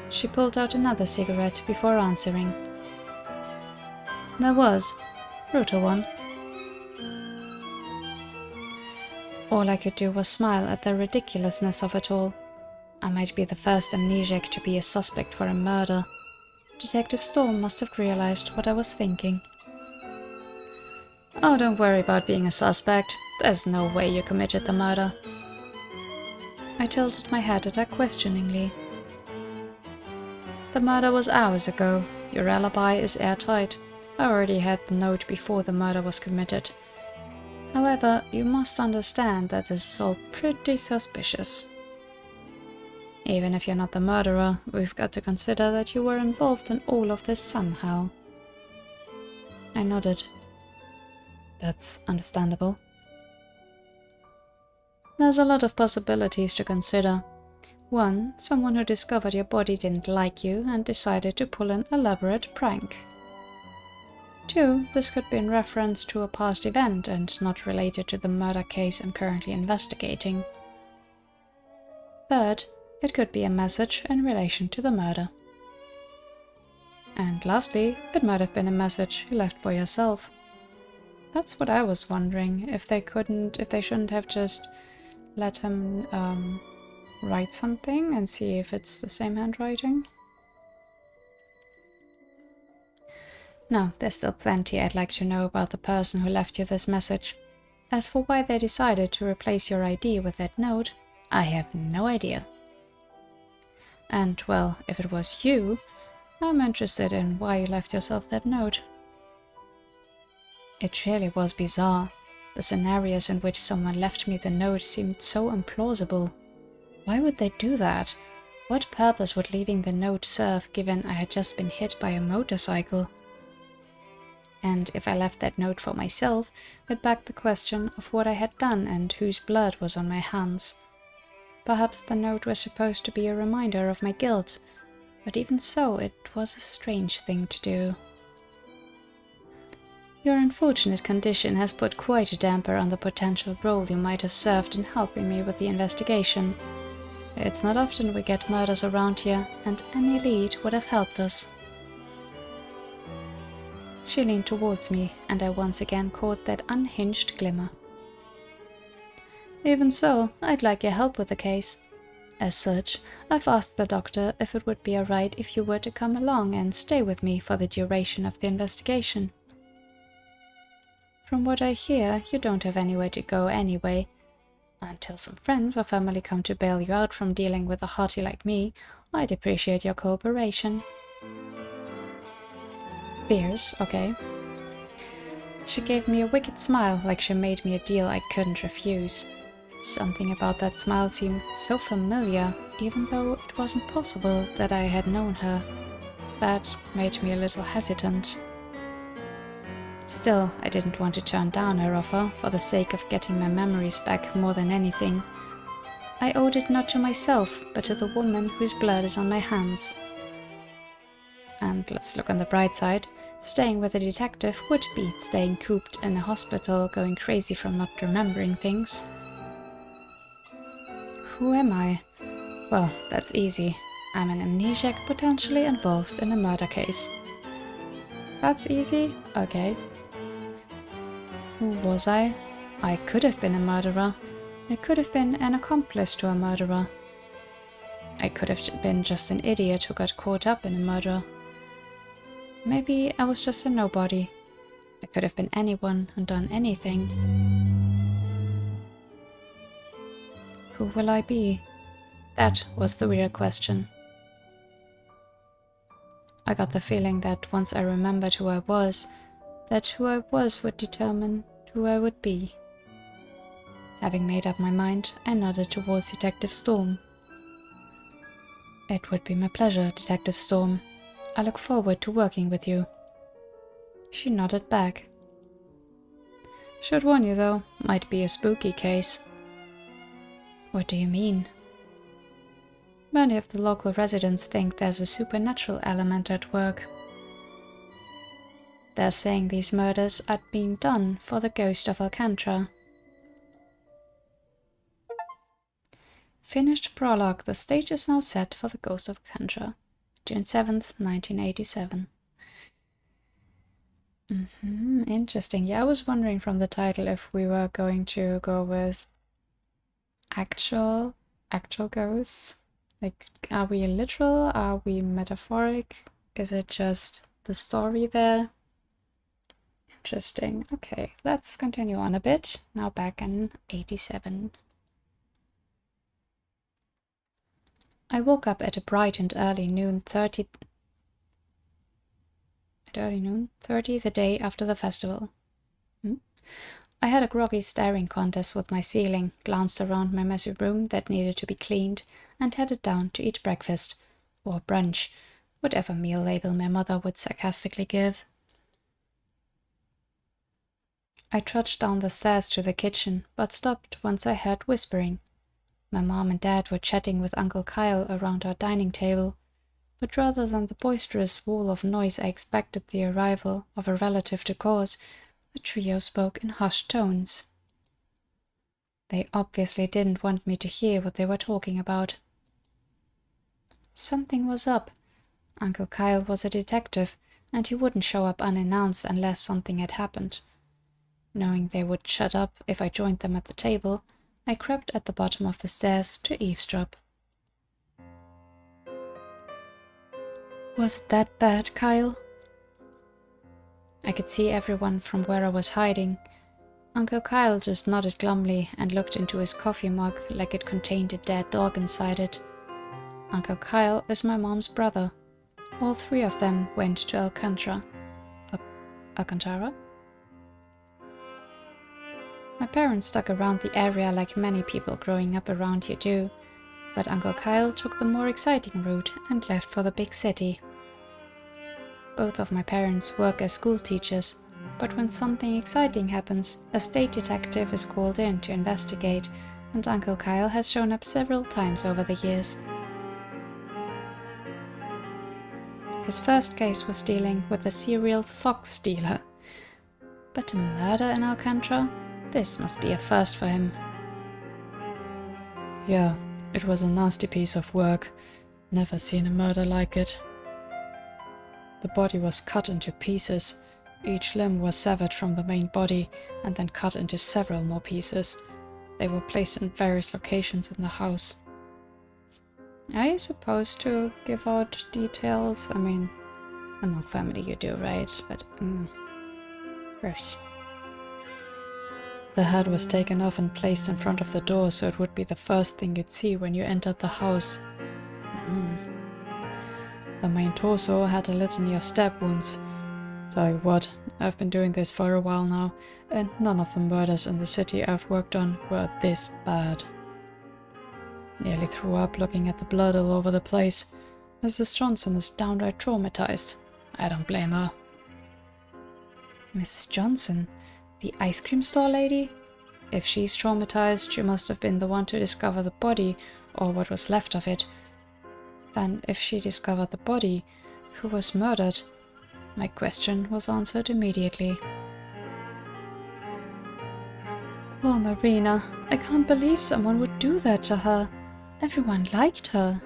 She pulled out another cigarette before answering. There was. Brutal one. All I could do was smile at the ridiculousness of it all. I might be the first amnesiac to be a suspect for a murder. Detective Storm must have realized what I was thinking. Oh, don't worry about being a suspect. There's no way you committed the murder. I tilted my head at her questioningly. The murder was hours ago. Your alibi is airtight. I already had the note before the murder was committed. However, you must understand that this is all pretty suspicious. Even if you're not the murderer, we've got to consider that you were involved in all of this somehow. I nodded. That's understandable. There's a lot of possibilities to consider. 1. Someone who discovered your body didn't like you and decided to pull an elaborate prank. 2. This could be in reference to a past event and not related to the murder case I'm currently investigating. 3. It could be a message in relation to the murder. And lastly, it might have been a message you left for yourself. That's what I was wondering, if they shouldn't have just let him write something and see if it's the same handwriting. No, there's still plenty I'd like to know about the person who left you this message. As for why they decided to replace your ID with that note, I have no idea. And, well, if it was you, I'm interested in why you left yourself that note. It really was bizarre. The scenarios in which someone left me the note seemed so implausible. Why would they do that? What purpose would leaving the note serve, given I had just been hit by a motorcycle? And if I left that note for myself, it begged the question of what I had done and whose blood was on my hands. Perhaps the note was supposed to be a reminder of my guilt, but even so, it was a strange thing to do. Your unfortunate condition has put quite a damper on the potential role you might have served in helping me with the investigation. It's not often we get murders around here, and any lead would have helped us. She leaned towards me, and I once again caught that unhinged glimmer. Even so, I'd like your help with the case. As such, I've asked the doctor if it would be alright if you were to come along and stay with me for the duration of the investigation. From what I hear, you don't have anywhere to go anyway. Until some friends or family come to bail you out from dealing with a hottie like me, I'd appreciate your cooperation. Fierce, okay. She gave me a wicked smile, like she made me a deal I couldn't refuse. Something about that smile seemed so familiar, even though it wasn't possible that I had known her. That made me a little hesitant. Still, I didn't want to turn down her offer for the sake of getting my memories back more than anything. I owed it not to myself, but to the woman whose blood is on my hands. And let's look on the bright side. Staying with a detective would beat staying cooped in a hospital, going crazy from not remembering things. Who am I? Well, that's easy. I'm an amnesiac potentially involved in a murder case. That's easy? Okay. Who was I? I could have been a murderer. I could have been an accomplice to a murderer. I could have been just an idiot who got caught up in a murder. Maybe I was just a nobody. I could have been anyone and done anything. Who will I be? That was the real question. I got the feeling that once I remembered who I was, that who I was would determine who I would be. Having made up my mind, I nodded towards Detective Storm. It would be my pleasure, Detective Storm. I look forward to working with you. She nodded back. Should warn you though, might be a spooky case. What do you mean? Many of the local residents think there's a supernatural element at work. They're saying these murders are being done for the Ghost of Alcantra. Finished prologue. The stage is now set for the Ghost of Alcantra. June 7th, 1987. Interesting. Yeah, I was wondering from the title if we were going to go with actual ghosts. Like, are we literal? Are we metaphoric? Is it just the story there? Interesting. Okay, let's continue on a bit. Now back in 87. I woke up at a bright and early noon 30, the day after the festival. I had a groggy staring contest with my ceiling, glanced around my messy room that needed to be cleaned, and headed down to eat breakfast, or brunch, whatever meal label my mother would sarcastically give. I trudged down the stairs to the kitchen, but stopped once I heard whispering. My mom and dad were chatting with Uncle Kyle around our dining table, but rather than the boisterous wall of noise I expected the arrival of a relative to cause, the trio spoke in hushed tones. They obviously didn't want me to hear what they were talking about. Something was up. Uncle Kyle was a detective, and he wouldn't show up unannounced unless something had happened. Knowing they would shut up if I joined them at the table, I crept at the bottom of the stairs to eavesdrop. Was it that bad, Kyle? I could see everyone from where I was hiding. Uncle Kyle just nodded glumly and looked into his coffee mug like it contained a dead dog inside it. Uncle Kyle is my mom's brother. All three of them went to Alcantara. Alcantara? My parents stuck around the area like many people growing up around here do, but Uncle Kyle took the more exciting route and left for the big city. Both of my parents work as school teachers, but when something exciting happens, a state detective is called in to investigate, and Uncle Kyle has shown up several times over the years. His first case was dealing with a serial sock stealer. But a murder in Alcantara? This must be a first for him. Yeah, it was a nasty piece of work. Never seen a murder like it. The body was cut into pieces. Each limb was severed from the main body and then cut into several more pieces. They were placed in various locations in the house. Are you supposed to give out details? I mean, among family you do, right? But, gross. The head was taken off and placed in front of the door, so it would be the first thing you'd see when you entered the house. The main torso had a litany of stab wounds. Tell you what, I've been doing this for a while now, and none of the murders in the city I've worked on were this bad. Nearly threw up looking at the blood all over the place. Mrs. Johnson is downright traumatized. I don't blame her. Mrs. Johnson? The ice cream store lady? If she's traumatized, she must have been the one to discover the body, or what was left of it. Then, if she discovered the body, who was murdered? My question was answered immediately. Poor Marina. I can't believe someone would do that to her. Everyone liked her.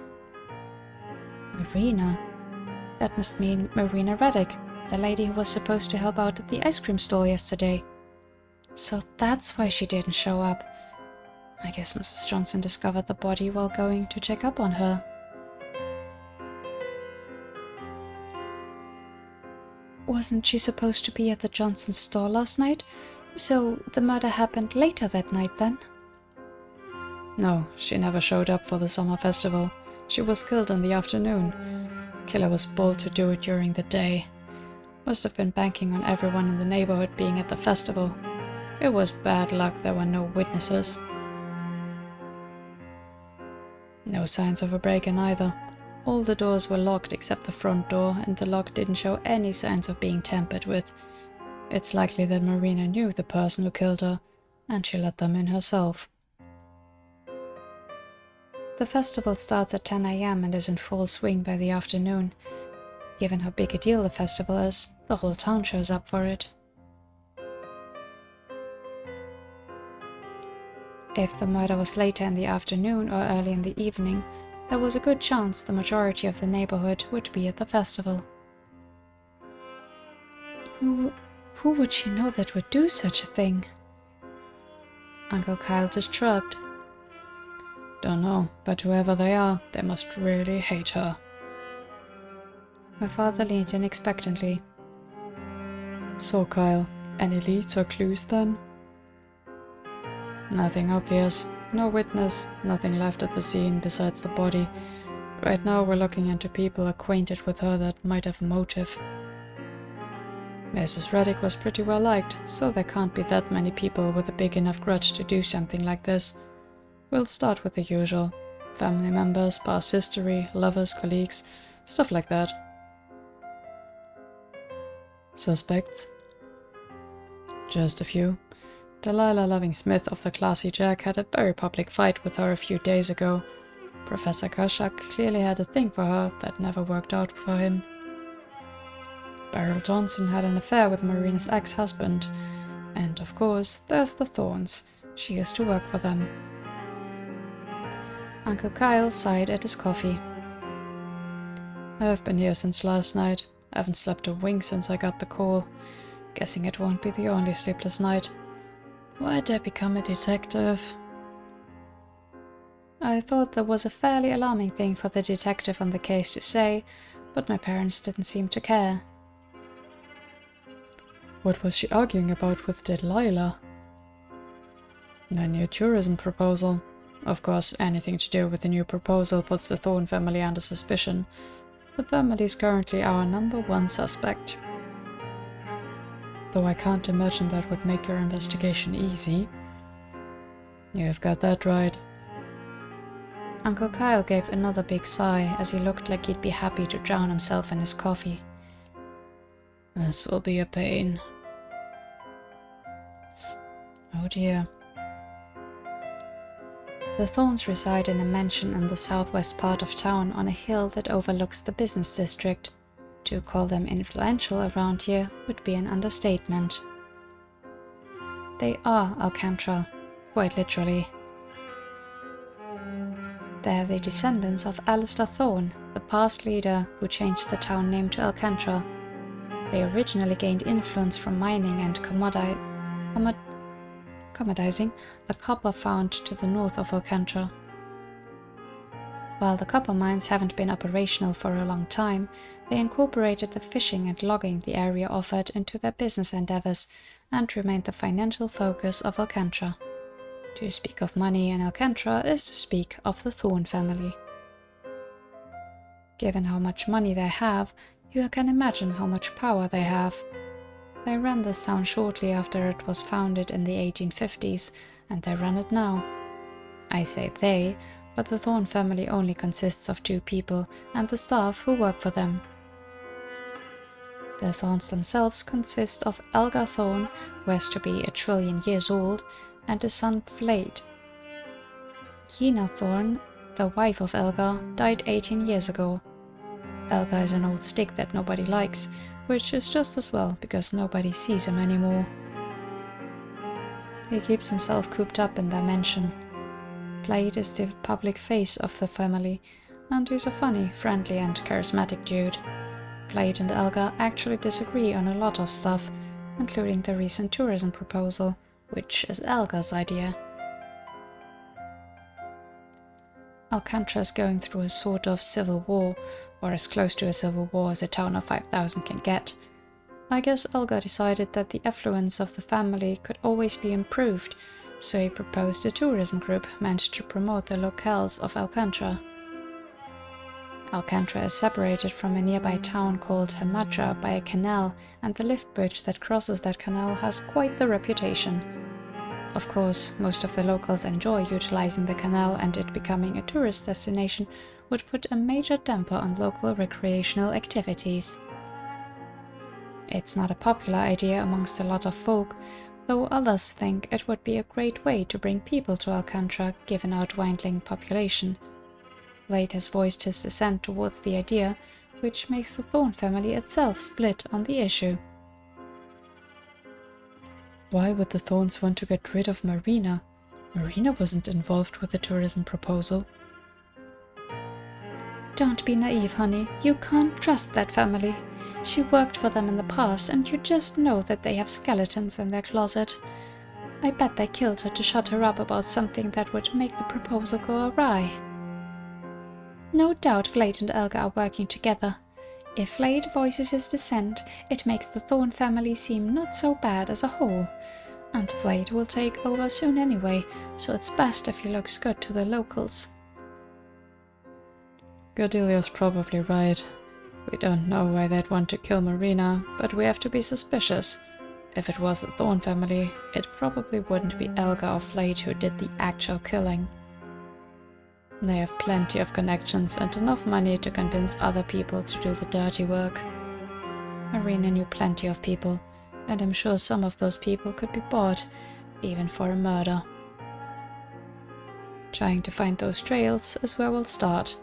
Marina? That must mean Marina Reddick, the lady who was supposed to help out at the ice cream stall yesterday. So that's why she didn't show up. I guess Mrs. Johnson discovered the body while going to check up on her. Wasn't she supposed to be at the Johnson store last night? So the murder happened later that night then? No, she never showed up for the summer festival. She was killed in the afternoon. Killer was bold to do it during the day. Must have been banking on everyone in the neighborhood being at the festival. It was bad luck there were no witnesses. No signs of a break-in either. All the doors were locked except the front door, and the lock didn't show any signs of being tampered with. It's likely that Marina knew the person who killed her, and she let them in herself. The festival starts at 10 a.m. and is in full swing by the afternoon. Given how big a deal the festival is, the whole town shows up for it. If the murder was later in the afternoon or early in the evening, there was a good chance the majority of the neighborhood would be at the festival. Who would she know that would do such a thing? Uncle Kyle just shrugged. Don't know, but whoever they are, they must really hate her. My father leaned in expectantly. So, Kyle, any leads or clues then? Nothing obvious. No witness, nothing left at the scene besides the body. Right now we're looking into people acquainted with her that might have a motive. Mrs. Reddick was pretty well liked, so there can't be that many people with a big enough grudge to do something like this. We'll start with the usual. Family members, past history, lovers, colleagues, stuff like that. Suspects? Just a few. Delilah Loving-Smith of the Classy Jack had a very public fight with her a few days ago. Professor Kashak clearly had a thing for her that never worked out for him. Beryl Johnson had an affair with Marina's ex-husband. And of course, there's the Thorns. She used to work for them. Uncle Kyle sighed at his coffee. I've been here since last night. Haven't slept a wink since I got the call. Guessing it won't be the only sleepless night. Why'd I become a detective? I thought that was a fairly alarming thing for the detective on the case to say, but my parents didn't seem to care. What was she arguing about with Delilah? The new tourism proposal. Of course, anything to do with the new proposal puts the Thorne family under suspicion. The family is currently our #1 suspect. Though I can't imagine that would make your investigation easy. You've got that right. Uncle Kyle gave another big sigh as he looked like he'd be happy to drown himself in his coffee. This will be a pain. Oh dear. The Thornes reside in a mansion in the southwest part of town on a hill that overlooks the business district. To call them influential around here would be an understatement. They are Alcantra, quite literally. They're the descendants of Alistair Thorne, the past leader who changed the town name to Alcantra. They originally gained influence from mining and commodizing the copper found to the north of Alcantra. While the copper mines haven't been operational for a long time, they incorporated the fishing and logging the area offered into their business endeavors and remained the financial focus of Alcantra. To speak of money in Alcantra is to speak of the Thorne family. Given how much money they have, you can imagine how much power they have. They ran this town shortly after it was founded in the 1850s, and they run it now. I say they, but the Thorne family only consists of 2 people and the staff who work for them. The Thornes themselves consist of Elgar Thorne, who has to be 1 trillion years old, and his son Flade. Kina Thorne, the wife of Elgar, died 18 years ago. Elgar is an old stick that nobody likes, which is just as well because nobody sees him anymore. He keeps himself cooped up in their mansion. Flade is the public face of the family, and he's a funny, friendly and charismatic dude. Flade and Elgar actually disagree on a lot of stuff, including the recent tourism proposal, which is Elgar's idea. Alcantra is going through a sort of civil war, or as close to a civil war as a town of 5,000 can get. I guess Elgar decided that the affluence of the family could always be improved, so he proposed a tourism group meant to promote the locales of Alcantra. Alcantra is separated from a nearby town called Hamadra by a canal, and the lift bridge that crosses that canal has quite the reputation. Of course, most of the locals enjoy utilizing the canal, and it becoming a tourist destination would put a major damper on local recreational activities. It's not a popular idea amongst a lot of folk, though others think it would be a great way to bring people to Alcantra given our dwindling population. Flade has voiced his dissent towards the idea, which makes the Thorne family itself split on the issue. Why would the Thornes want to get rid of Marina? Marina wasn't involved with the tourism proposal. Don't be naive, honey. You can't trust that family. She worked for them in the past, and you just know that they have skeletons in their closet. I bet they killed her to shut her up about something that would make the proposal go awry. No doubt Flade and Elgar are working together. If Flade voices his dissent, it makes the Thorne family seem not so bad as a whole. And Flade will take over soon anyway, so it's best if he looks good to the locals. Cordelia's probably right. We don't know why they'd want to kill Marina, but we have to be suspicious. If it was the Thorn family, it probably wouldn't be Elga or Flade who did the actual killing. They have plenty of connections and enough money to convince other people to do the dirty work. Marina knew plenty of people, and I'm sure some of those people could be bought, even for a murder. Trying to find those trails is where we'll start.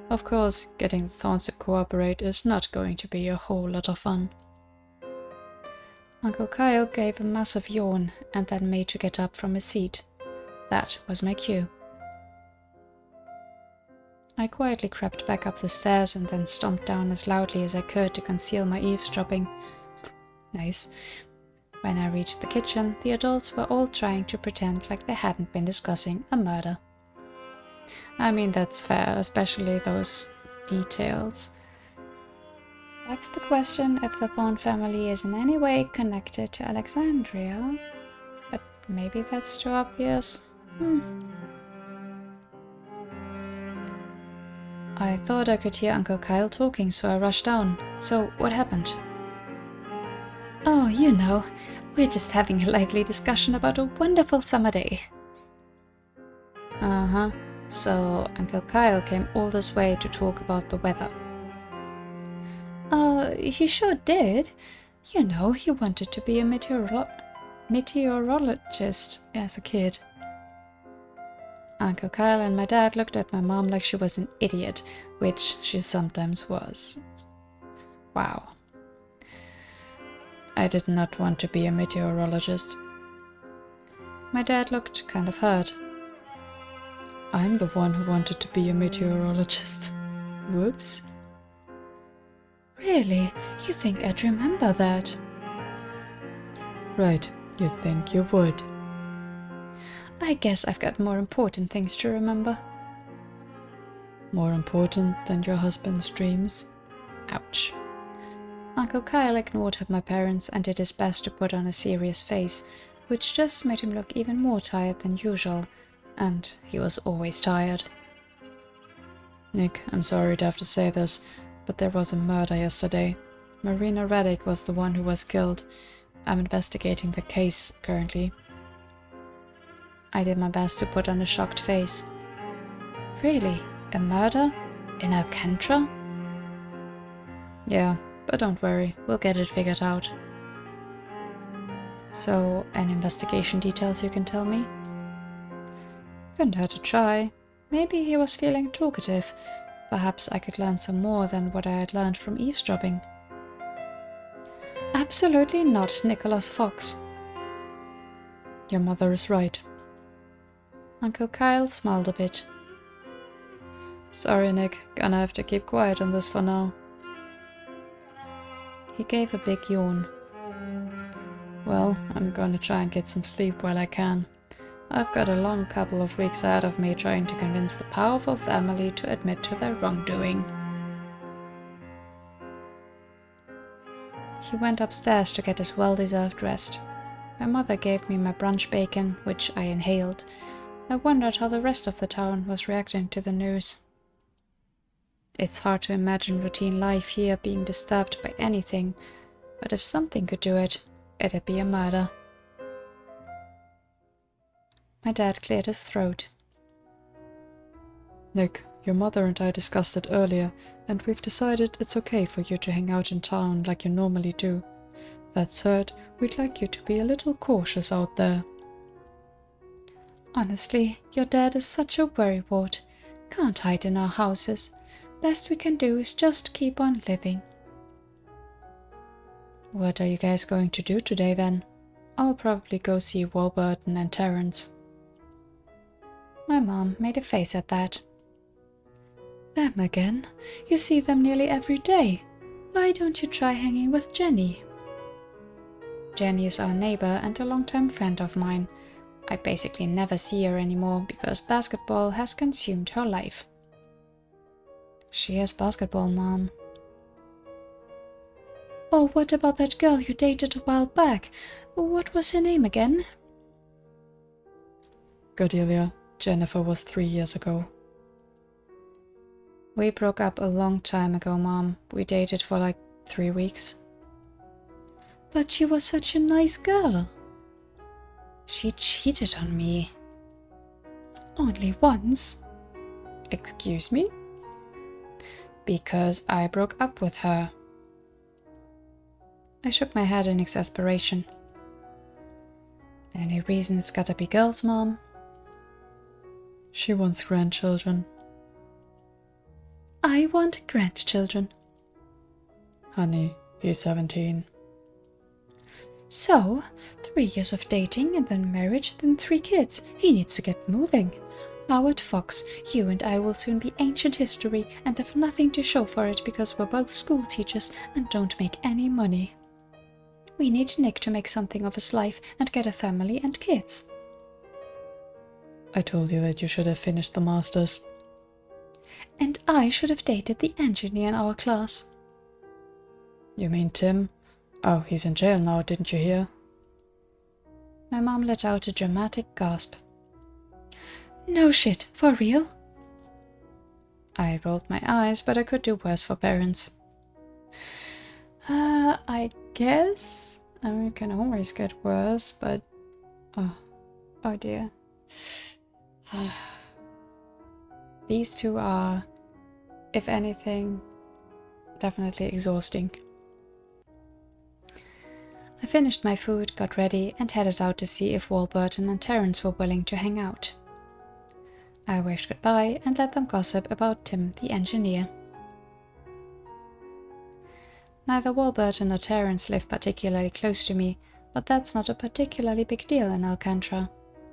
Of course, getting the Thorns to cooperate is not going to be a whole lot of fun. Uncle Kyle gave a massive yawn and then made to get up from his seat. That was my cue. I quietly crept back up the stairs and then stomped down as loudly as I could to conceal my eavesdropping. Nice. When I reached the kitchen, the adults were all trying to pretend like they hadn't been discussing a murder. I mean, that's fair, especially those details. Begs the question if the Thorn family is in any way connected to Alexandria. But maybe that's too obvious. I thought I could hear Uncle Kyle talking, so I rushed down. So, what happened? Oh, you know, we're just having a lively discussion about a wonderful summer day. Uh-huh. So, Uncle Kyle came all this way to talk about the weather. He sure did. You know, he wanted to be a meteorologist as a kid. Uncle Kyle and my dad looked at my mom like she was an idiot, which she sometimes was. Wow. I did not want to be a meteorologist. My dad looked kind of hurt. I'm the one who wanted to be a meteorologist. Whoops. Really? You think I'd remember that? Right, you think you would. I guess I've got more important things to remember. More important than your husband's dreams? Ouch. Uncle Kyle ignored my parents and did his best to put on a serious face, which just made him look even more tired than usual, and he was always tired. Nick, I'm sorry to have to say this, but there was a murder yesterday. Marina Reddick was the one who was killed. I'm investigating the case currently. I did my best to put on a shocked face. Really? A murder? In Alcantra? Yeah, but don't worry, we'll get it figured out. So, any investigation details you can tell me? Couldn't hurt to try. Maybe he was feeling talkative. Perhaps I could learn some more than what I had learned from eavesdropping. Absolutely not, Nicholas Fox. Your mother is right. Uncle Kyle smiled a bit. Sorry, Nick. Gonna have to keep quiet on this for now. He gave a big yawn. Well, I'm gonna try and get some sleep while I can. I've got a long couple of weeks ahead of me trying to convince the powerful family to admit to their wrongdoing. He went upstairs to get his well-deserved rest. My mother gave me my brunch bacon, which I inhaled. I wondered how the rest of the town was reacting to the news. It's hard to imagine routine life here being disturbed by anything, but if something could do it, it'd be a murder. My dad cleared his throat. Nick, your mother and I discussed it earlier, and we've decided it's okay for you to hang out in town like you normally do. That said, we'd like you to be a little cautious out there. Honestly, your dad is such a worrywart. Can't hide in our houses. Best we can do is just keep on living. What are you guys going to do today then? I'll probably go see Warburton and Terence. My mom made a face at that. Them again? You see them nearly every day. Why don't you try hanging with Jenny? Jenny is our neighbor and a longtime friend of mine. I basically never see her anymore because basketball has consumed her life. She has basketball, Mom. Oh, what about that girl you dated a while back? What was her name again? Cordelia. Jennifer was 3 years ago. We broke up a long time ago, Mom. We dated for like 3 weeks. But she was such a nice girl. She cheated on me. Only once. Excuse me? Because I broke up with her. I shook my head in exasperation. Any reason it's gotta be girls, Mom? She wants grandchildren. I want grandchildren. Honey, he's 17. So, 3 years of dating and then marriage, then 3 kids. He needs to get moving. Howard Fox, you and I will soon be ancient history and have nothing to show for it because we're both school teachers and don't make any money. We need Nick to make something of his life and get a family and kids. I told you that you should have finished the masters. And I should have dated the engineer in our class. You mean Tim? Oh, he's in jail now, didn't you hear? My mom let out a dramatic gasp. No shit, for real? I rolled my eyes, but I could do worse for parents. I guess. I mean, it can always get worse, but... Oh dear. These two are, if anything, definitely exhausting. I finished my food, got ready, and headed out to see if Warburton and Terence were willing to hang out. I waved goodbye and let them gossip about Tim the engineer. Neither Warburton nor Terence live particularly close to me, but that's not a particularly big deal in Alcantra.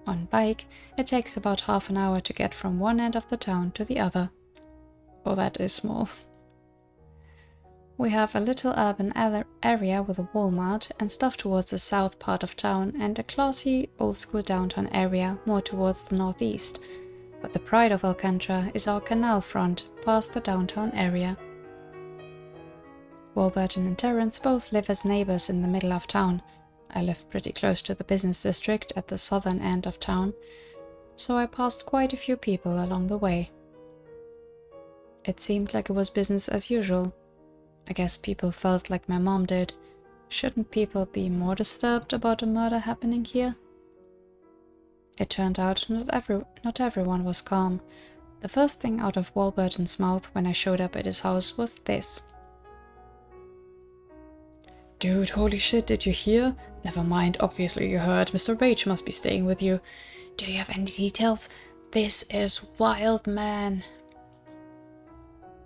On bike, it takes about half an hour to get from one end of the town to the other. Oh, that is small. We have a little urban area with a Walmart and stuff towards the south part of town and a classy, old-school downtown area more towards the northeast. But the pride of Alcantra is our canal front past the downtown area. Warburton and Terence both live as neighbors in the middle of town. I live pretty close to the business district at the southern end of town, so I passed quite a few people along the way. It seemed like it was business as usual. I guess people felt like my mom did. Shouldn't people be more disturbed about a murder happening here? It turned out not everyone was calm. The first thing out of Warburton's mouth when I showed up at his house was this. Dude, holy shit, did you hear? Never mind, obviously you heard. Mr. Rage must be staying with you. Do you have any details? This is wild, man.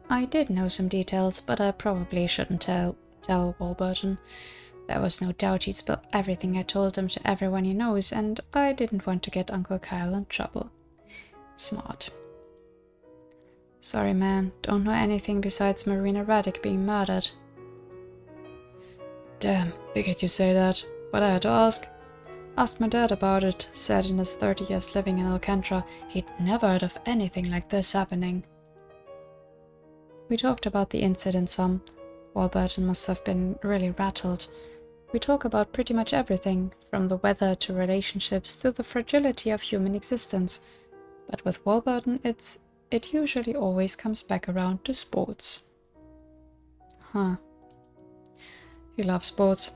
I did know some details, but I probably shouldn't tell Warburton. There was no doubt he'd spill everything I told him to everyone he knows, and I didn't want to get Uncle Kyle in trouble. Smart. Sorry, man. Don't know anything besides Marina Raddick being murdered. Damn, figured you say that, but I had to ask. Asked my dad about it, said in his 30 years living in Alcantra, he'd never heard of anything like this happening. We talked about the incident some. Warburton must have been really rattled. We talk about pretty much everything, from the weather to relationships to the fragility of human existence. But with Warburton, it usually always comes back around to sports. Huh. He loves sports.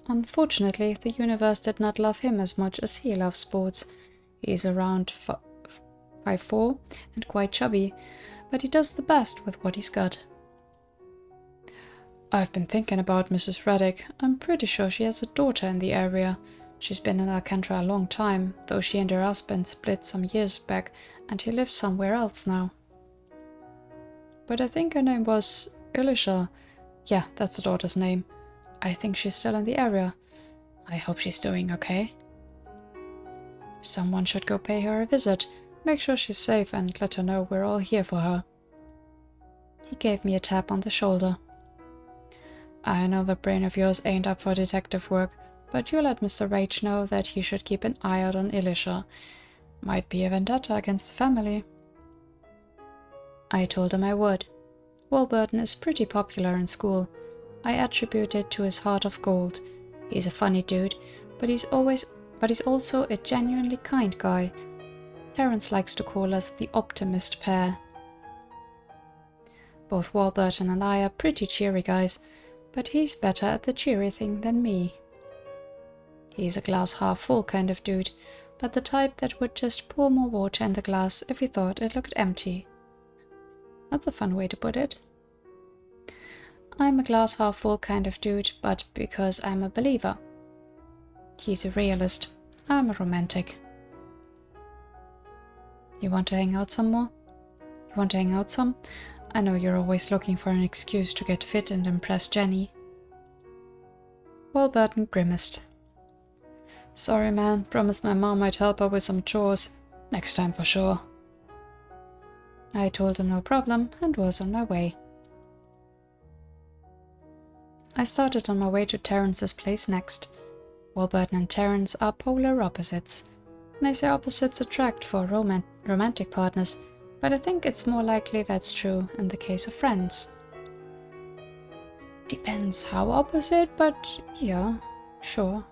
Unfortunately, the universe did not love him as much as he loves sports. He is around 5'4" and quite chubby, but he does the best with what he's got. I've been thinking about Mrs. Raddick. I'm pretty sure she has a daughter in the area. She's been in Alcantra a long time, though she and her husband split some years back, and he lives somewhere else now. But I think her name was Elisha. Yeah, that's the daughter's name. I think she's still in the area. I hope she's doing okay. Someone should go pay her a visit, make sure she's safe, and let her know we're all here for her. He gave me a tap on the shoulder. I know the brain of yours ain't up for detective work, but you let Mr. Rage know that he should keep an eye out on Elisha. Might be a vendetta against the family. I told him I would. Warburton is pretty popular in school. I attribute it to his heart of gold. He's a funny dude, but he's also a genuinely kind guy. Terence likes to call us the optimist pair. Both Warburton and I are pretty cheery guys, but he's better at the cheery thing than me. He's a glass half full kind of dude, but the type that would just pour more water in the glass if he thought it looked empty. That's a fun way to put it. I'm a glass half full kind of dude, but because I'm a believer. He's a realist. I'm a romantic. You want to hang out some more? You want to hang out some? I know you're always looking for an excuse to get fit and impress Jenny. Warburton grimaced. Sorry man, promised my mom I'd help her with some chores. Next time for sure. I told him no problem and was on my way. I started on my way to Terrence's place next. Warburton and Terrence are polar opposites. They say opposites attract for romantic partners, but I think it's more likely that's true in the case of friends. Depends how opposite, but yeah, sure.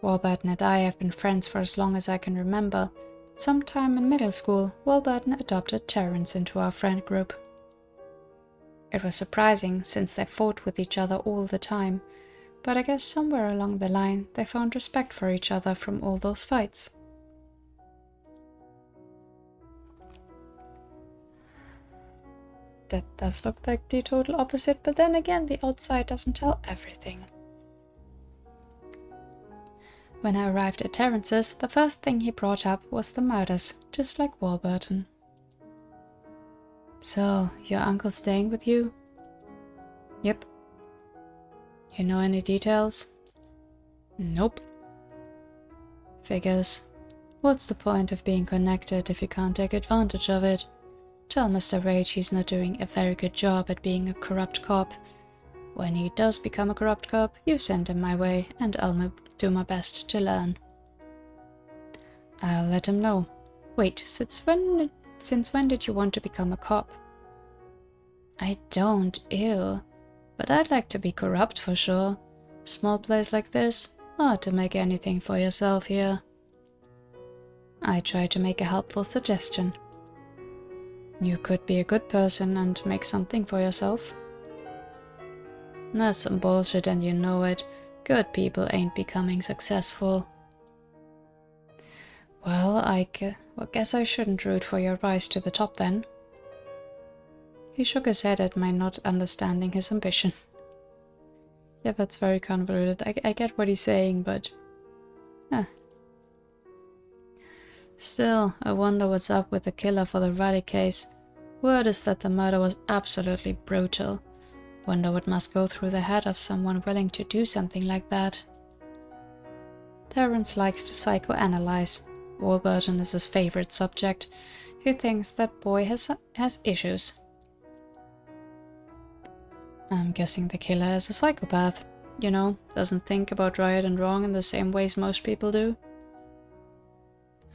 Warburton and I have been friends for as long as I can remember. Sometime in middle school, Warburton adopted Terrence into our friend group. It was surprising, since they fought with each other all the time, but I guess somewhere along the line they found respect for each other from all those fights. That does look like the total opposite, but then again the outside doesn't tell everything. When I arrived at Terrence's, the first thing he brought up was the murders, just like Warburton. So, your uncle's staying with you? Yep. You know any details? Nope. Figures. What's the point of being connected if you can't take advantage of it? Tell Mr. Rage he's not doing a very good job at being a corrupt cop. When he does become a corrupt cop, you send him my way, and I'll do my best to learn. I'll let him know. Wait, since when did you want to become a cop? I don't, ew. But I'd like to be corrupt for sure. Small place like this, hard to make anything for yourself here. I tried to make a helpful suggestion. You could be a good person and make something for yourself. That's some bullshit and you know it. Good people ain't becoming successful. Well, I guess I shouldn't root for your rise to the top then. He shook his head at my not understanding his ambition. Yeah, that's very convoluted. I get what he's saying, but... Still, I wonder what's up with the killer for the Ruddy case. Word is that the murder was absolutely brutal. Wonder what must go through the head of someone willing to do something like that. Terrence likes to psychoanalyze. Warburton is his favorite subject. He thinks that boy has issues. I'm guessing the killer is a psychopath. You know, doesn't think about right and wrong in the same ways most people do.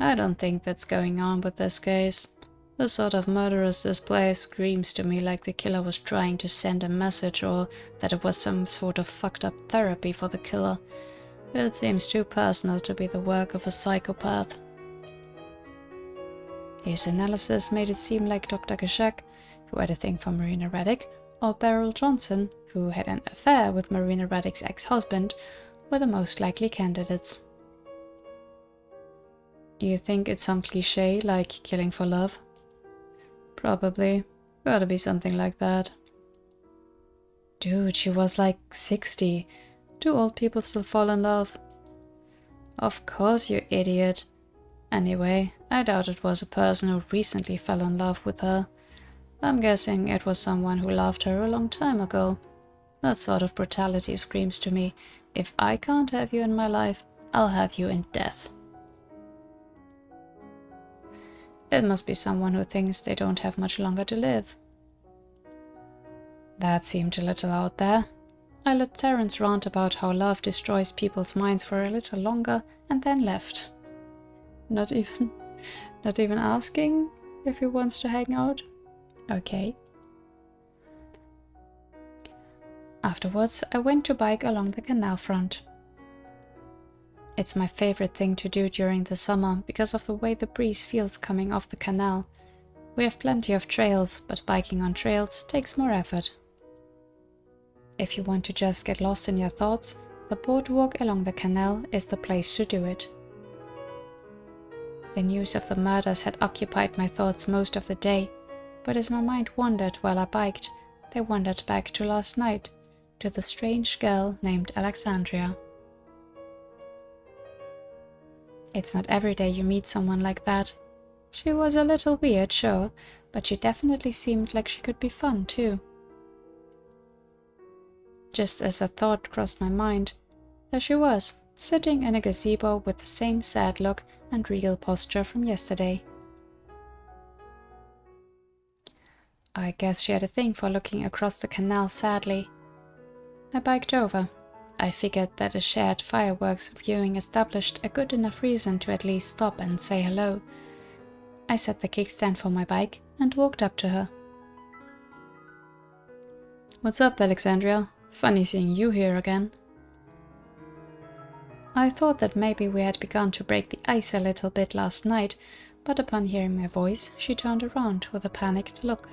I don't think that's going on with this case. The sort of murderous display screams to me like the killer was trying to send a message, or that it was some sort of fucked up therapy for the killer. It seems too personal to be the work of a psychopath. His analysis made it seem like Dr. Geshek, who had a thing for Marina Raddick, or Beryl Johnson, who had an affair with Marina Raddick's ex-husband, were the most likely candidates. You think it's some cliché like killing for love? Probably. Gotta be something like that. Dude, she was like 60. Do old people still fall in love? Of course, you idiot. Anyway, I doubt it was a person who recently fell in love with her. I'm guessing it was someone who loved her a long time ago. That sort of brutality screams to me, if I can't have you in my life, I'll have you in death. It must be someone who thinks they don't have much longer to live. That seemed a little out there. I let Terrence rant about how love destroys people's minds for a little longer and then left. Not even asking if he wants to hang out? Okay. Afterwards, I went to bike along the canal front. It's my favorite thing to do during the summer because of the way the breeze feels coming off the canal. We have plenty of trails, but biking on trails takes more effort. If you want to just get lost in your thoughts, the boardwalk along the canal is the place to do it. The news of the murders had occupied my thoughts most of the day, but as my mind wandered while I biked, they wandered back to last night, to the strange girl named Alexandria. It's not every day you meet someone like that. She was a little weird, sure, but she definitely seemed like she could be fun too. Just as a thought crossed my mind, there she was, sitting in a gazebo with the same sad look and regal posture from yesterday. I guess she had a thing for looking across the canal sadly. I biked over. I figured that a shared fireworks viewing established a good enough reason to at least stop and say hello. I set the kickstand for my bike and walked up to her. "What's up, Alexandria? Funny seeing you here again." I thought that maybe we had begun to break the ice a little bit last night, but upon hearing my voice, she turned around with a panicked look,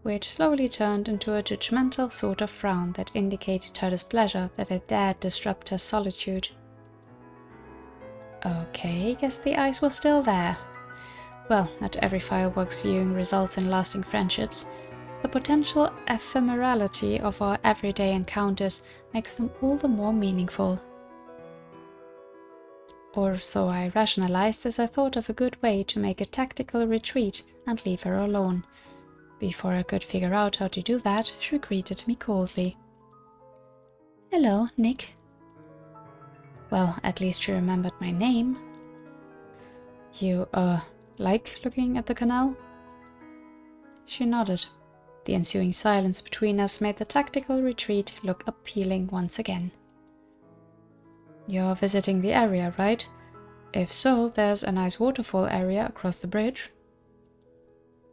which slowly turned into a judgmental sort of frown that indicated her displeasure that I dared disrupt her solitude. Okay, guess the ice was still there. Well, not every fireworks viewing results in lasting friendships. The potential ephemerality of our everyday encounters makes them all the more meaningful. Or so I rationalized as I thought of a good way to make a tactical retreat and leave her alone. Before I could figure out how to do that, she greeted me coldly. "Hello, Nick." Well, at least she remembered my name. "You, like looking at the canal?" She nodded. The ensuing silence between us made the tactical retreat look appealing once again. "You're visiting the area, right? If so, there's a nice waterfall area across the bridge."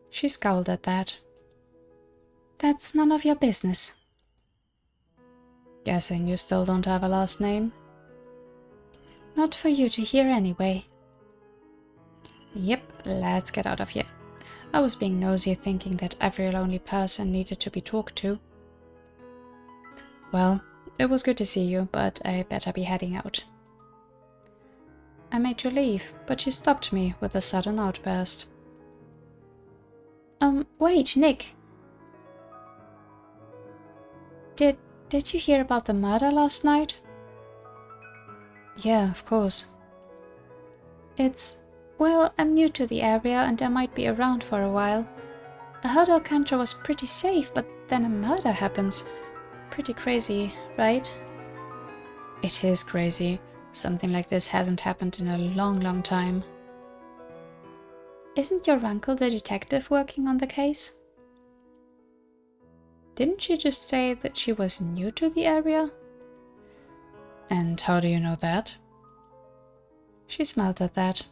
She scowled at that. "That's none of your business." "Guessing you still don't have a last name?" "Not for you to hear anyway." "Yep, let's get out of here. I was being nosy, thinking that every lonely person needed to be talked to." "Well, it was good to see you, but I better be heading out." I made you leave, but you stopped me with a sudden outburst. Wait, Nick. Did you hear about the murder last night?" "Yeah, of course." Well, I'm new to the area and I might be around for a while. I heard Alcantra was pretty safe, but then a murder happens. Pretty crazy, right? "It is crazy. Something like this hasn't happened in a long, long time." "Isn't your uncle the detective working on the case?" "Didn't she just say that she was new to the area?" "And how do you know that?" She smiled at that.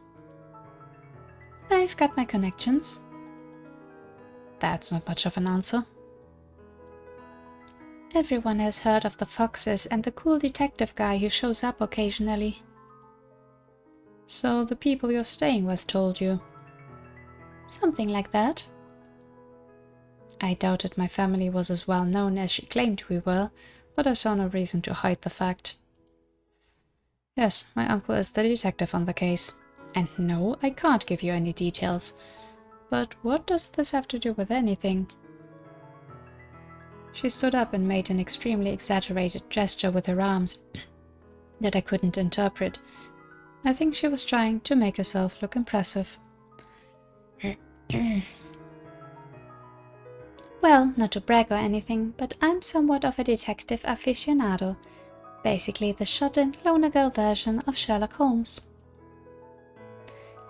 "I've got my connections." That's not much of an answer. "Everyone has heard of the Foxes and the cool detective guy who shows up occasionally." "So the people you're staying with told you?" "Something like that." I doubted my family was as well known as she claimed we were, but I saw no reason to hide the fact. "Yes, my uncle is the detective on the case. And no, I can't give you any details. But what does this have to do with anything?" She stood up and made an extremely exaggerated gesture with her arms that I couldn't interpret. I think she was trying to make herself look impressive. "Well, not to brag or anything, but I'm somewhat of a detective aficionado. Basically the shut-in loner girl version of Sherlock Holmes."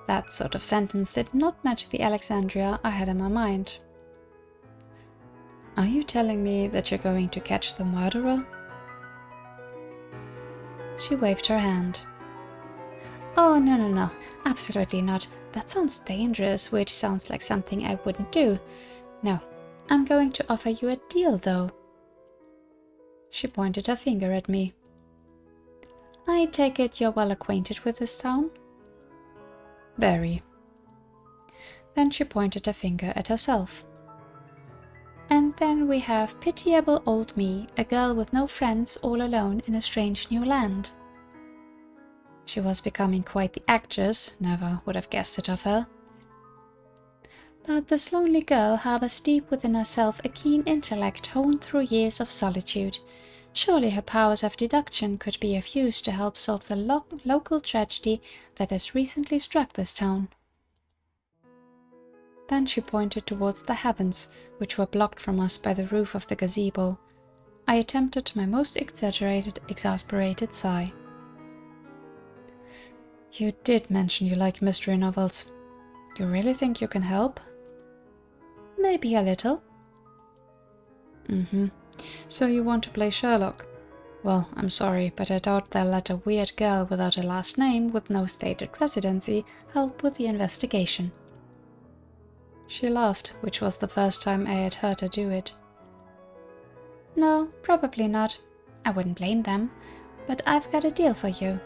That sort of sentence did not match the Alexandria I had in my mind. "Are you telling me that you're going to catch the murderer?" She waved her hand. "Oh, no, absolutely not. That sounds dangerous, which sounds like something I wouldn't do. No, I'm going to offer you a deal, though." She pointed her finger at me. "I take it you're well acquainted with this town?" "Very." Then she pointed a finger at herself. And then we have pitiable old me, a girl with no friends, all alone in a strange new land. She was becoming quite the actress, never would have guessed it of her. But this lonely girl harbors deep within herself a keen intellect honed through years of solitude. Surely her powers of deduction could be of use to help solve the local tragedy that has recently struck this town. Then she pointed towards the heavens, which were blocked from us by the roof of the gazebo. I attempted my most exaggerated, exasperated sigh. You did mention you like mystery novels. You really think you can help? Maybe a little. So you want to play Sherlock? Well, I'm sorry, but I doubt they'll let a weird girl without a last name with no stated residency help with the investigation. She laughed, which was the first time I had heard her do it. No, probably not. I wouldn't blame them, but I've got a deal for you.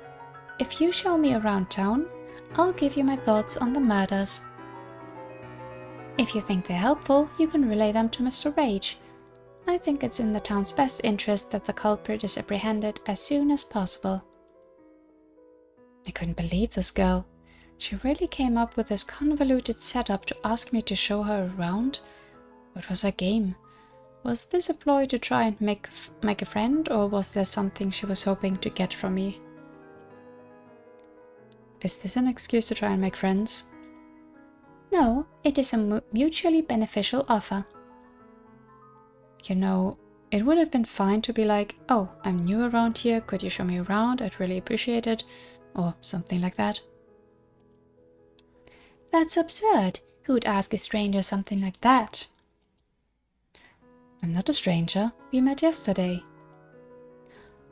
If you show me around town, I'll give you my thoughts on the murders. If you think they're helpful, you can relay them to Mr. Rage. I think it's in the town's best interest that the culprit is apprehended as soon as possible. I couldn't believe this girl. She really came up with this convoluted setup to ask me to show her around. What was her game? Was this a ploy to try and make a friend, or was there something she was hoping to get from me? Is this an excuse to try and make friends? No, it is a mutually beneficial offer. You know, it would have been fine to be like, oh, I'm new around here, could you show me around? I'd really appreciate it. Or something like that. That's absurd. Who would ask a stranger something like that? I'm not a stranger. We met yesterday.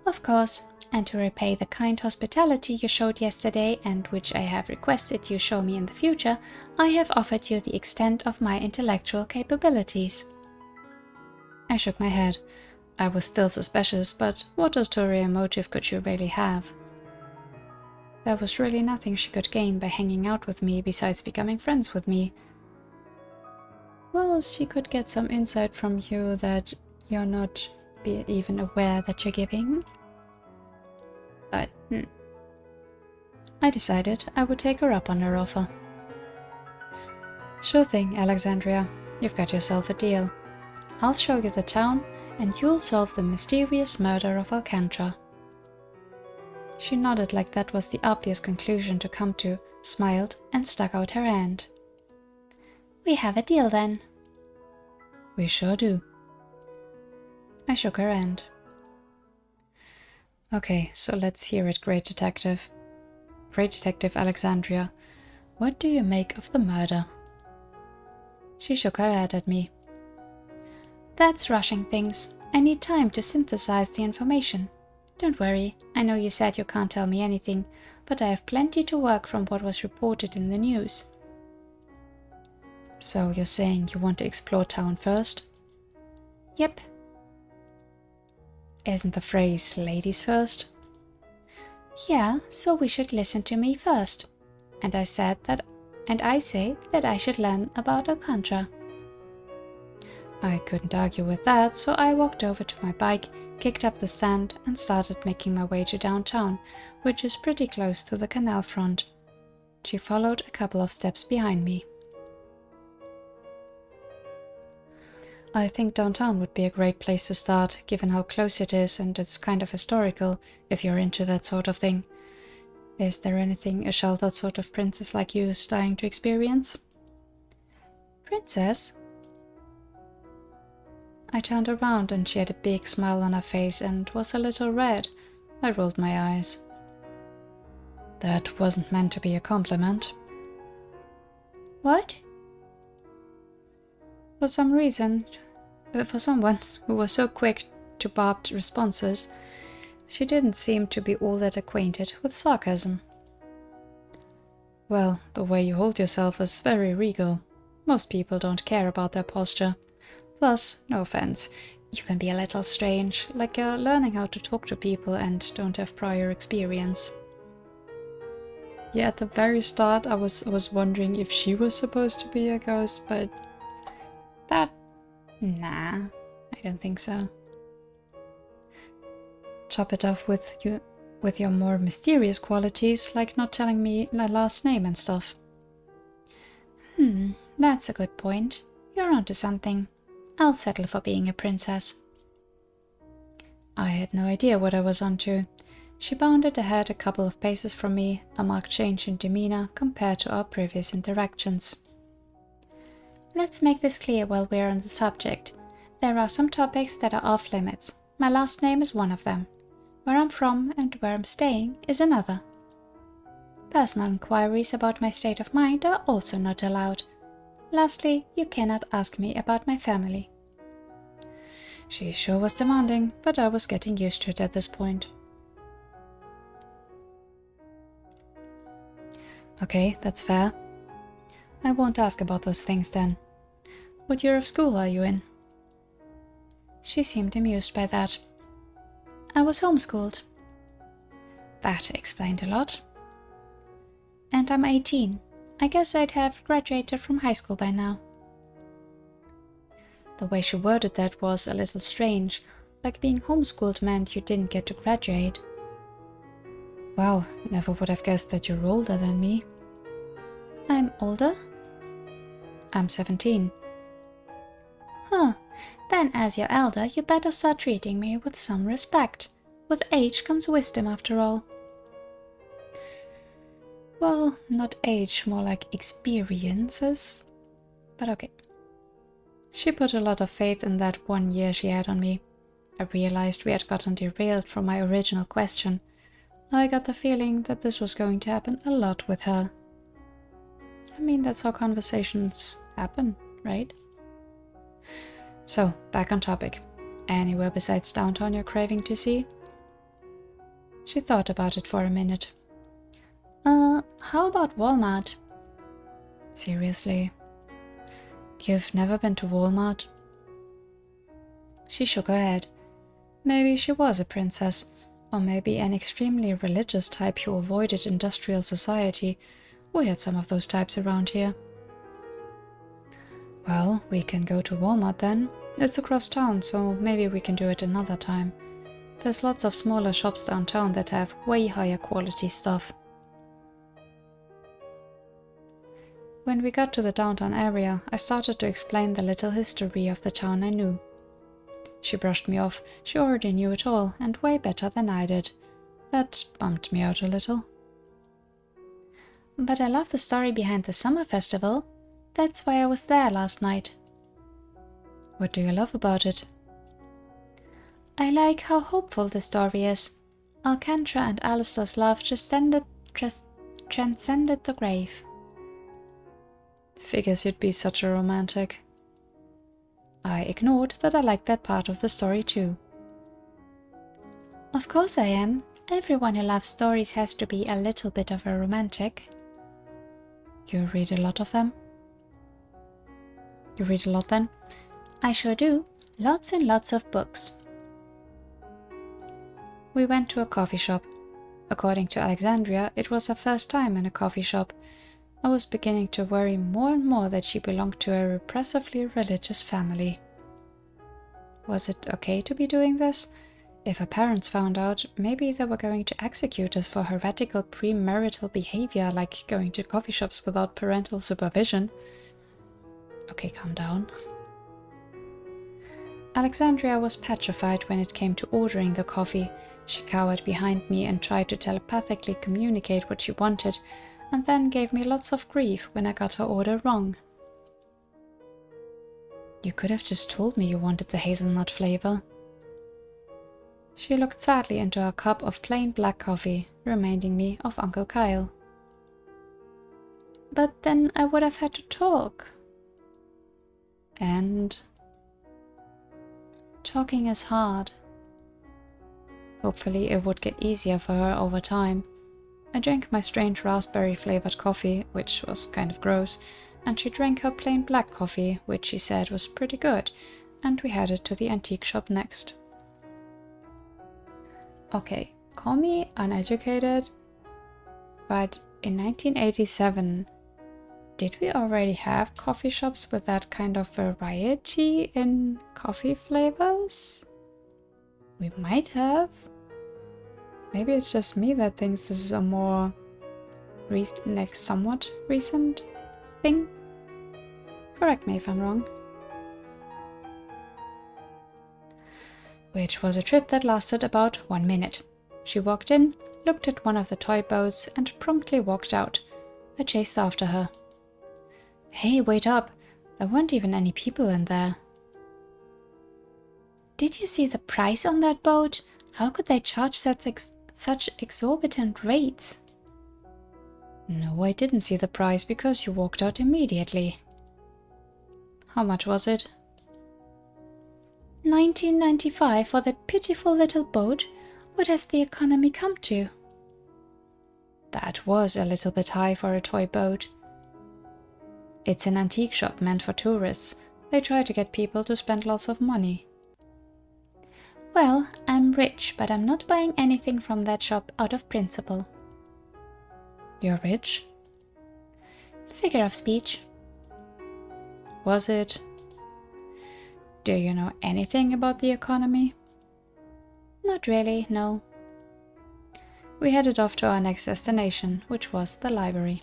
Of course, and to repay the kind hospitality you showed yesterday, and which I have requested you show me in the future, I have offered you the extent of my intellectual capabilities. I shook my head. I was still suspicious, but what ulterior motive could she really have? There was really nothing she could gain by hanging out with me besides becoming friends with me. Well, she could get some insight from you that you're not even aware that you're giving. But I decided I would take her up on her offer. Sure thing, Alexandria. You've got yourself a deal. I'll show you the town, and you'll solve the mysterious murder of Alcantra. She nodded like that was the obvious conclusion to come to, smiled, and stuck out her hand. We have a deal then. We sure do. I shook her hand. Okay, so let's hear it, Great Detective. Great Detective Alexandria, what do you make of the murder? She shook her head at me. That's rushing things. I need time to synthesize the information. Don't worry, I know you said you can't tell me anything, but I have plenty to work from what was reported in the news. So you're saying you want to explore town first? Yep. Isn't the phrase ladies first? Yeah, so we should listen to me first. And I say that I should learn about Alcantra. I couldn't argue with that, so I walked over to my bike, kicked up the stand, and started making my way to downtown, which is pretty close to the canal front. She followed a couple of steps behind me. I think downtown would be a great place to start, given how close it is and it's kind of historical, if you're into that sort of thing. Is there anything a sheltered sort of princess like you is dying to experience? Princess? I turned around and she had a big smile on her face and was a little red. I rolled my eyes. That wasn't meant to be a compliment. What? For some reason, for someone who was so quick to barbed responses, she didn't seem to be all that acquainted with sarcasm. Well, the way you hold yourself is very regal. Most people don't care about their posture. Plus, no offense, you can be a little strange, like you're learning how to talk to people and don't have prior experience. Yeah, at the very start I was wondering if she was supposed to be a ghost, but nah, I don't think so. Top it off with your more mysterious qualities, like not telling me my last name and stuff. That's a good point. You're onto something. I'll settle for being a princess. I had no idea what I was onto. She bounded ahead a couple of paces from me, a marked change in demeanor compared to our previous interactions. Let's make this clear while we're on the subject. There are some topics that are off limits. My last name is one of them. Where I'm from and where I'm staying is another. Personal inquiries about my state of mind are also not allowed. Lastly, you cannot ask me about my family. She sure was demanding, but I was getting used to it at this point. Okay, that's fair. I won't ask about those things then. What year of school are you in? She seemed amused by that. I was homeschooled. That explained a lot. And I'm 18. I guess I'd have graduated from high school by now. The way she worded that was a little strange, like being homeschooled meant you didn't get to graduate. Wow, never would have guessed that you're older than me. I'm older? I'm 17. Huh. Then as you're elder, you better start treating me with some respect. With age comes wisdom after all. Well, not age, more like experiences. But okay. She put a lot of faith in that 1 year she had on me. I realized we had gotten derailed from my original question. I got the feeling that this was going to happen a lot with her. I mean, that's how conversations happen, right? So, back on topic. Anywhere besides downtown you're craving to see? She thought about it for a minute. How about Walmart? Seriously? You've never been to Walmart? She shook her head. Maybe she was a princess, or maybe an extremely religious type who avoided industrial society. We had some of those types around here. Well, we can go to Walmart then. It's across town, so maybe we can do it another time. There's lots of smaller shops downtown that have way higher quality stuff. When we got to the downtown area, I started to explain the little history of the town I knew. She brushed me off. She already knew it all, and way better than I did. That bummed me out a little. But I love the story behind the summer festival. That's why I was there last night. What do you love about it? I like how hopeful the story is. Alcantra and Alistair's love transcended the grave. Figures you'd be such a romantic. I ignored that I liked that part of the story too. Of course I am. Everyone who loves stories has to be a little bit of a romantic. You read a lot of them? You read a lot then? I sure do. Lots and lots of books. We went to a coffee shop. According to Alexandria, it was her first time in a coffee shop. I was beginning to worry more and more that she belonged to a repressively religious family. Was it okay to be doing this? If her parents found out, maybe they were going to execute us for heretical premarital behavior, like going to coffee shops without parental supervision. Okay, calm down. Alexandria was petrified when it came to ordering the coffee. She cowered behind me and tried to telepathically communicate what she wanted, and then gave me lots of grief when I got her order wrong. You could have just told me you wanted the hazelnut flavor. She looked sadly into her cup of plain black coffee, reminding me of Uncle Kyle. But then I would have had to talk. And talking is hard. Hopefully it would get easier for her over time. I drank my strange raspberry-flavored coffee, which was kind of gross, and she drank her plain black coffee, which she said was pretty good, and we headed to the antique shop next. Okay, call me uneducated, But in 1987, did we already have coffee shops with that kind of variety in coffee flavors? We might have. Maybe it's just me that thinks this is a more somewhat recent thing. Correct me if I'm wrong. Which was a trip that lasted about 1 minute. She walked in, looked at one of the toy boats, and promptly walked out. I chased after her. Hey, wait up! There weren't even any people in there. Did you see the price on that boat? How could they charge such exorbitant rates? No, I didn't see the price because you walked out immediately. How much was it? $19.95 for that pitiful little boat? What has the economy come to? That was a little bit high for a toy boat. It's an antique shop meant for tourists. They try to get people to spend lots of money. Well, I'm rich, but I'm not buying anything from that shop out of principle. You're rich? Figure of speech. Was it? Do you know anything about the economy? Not really, no. We headed off to our next destination, which was the library.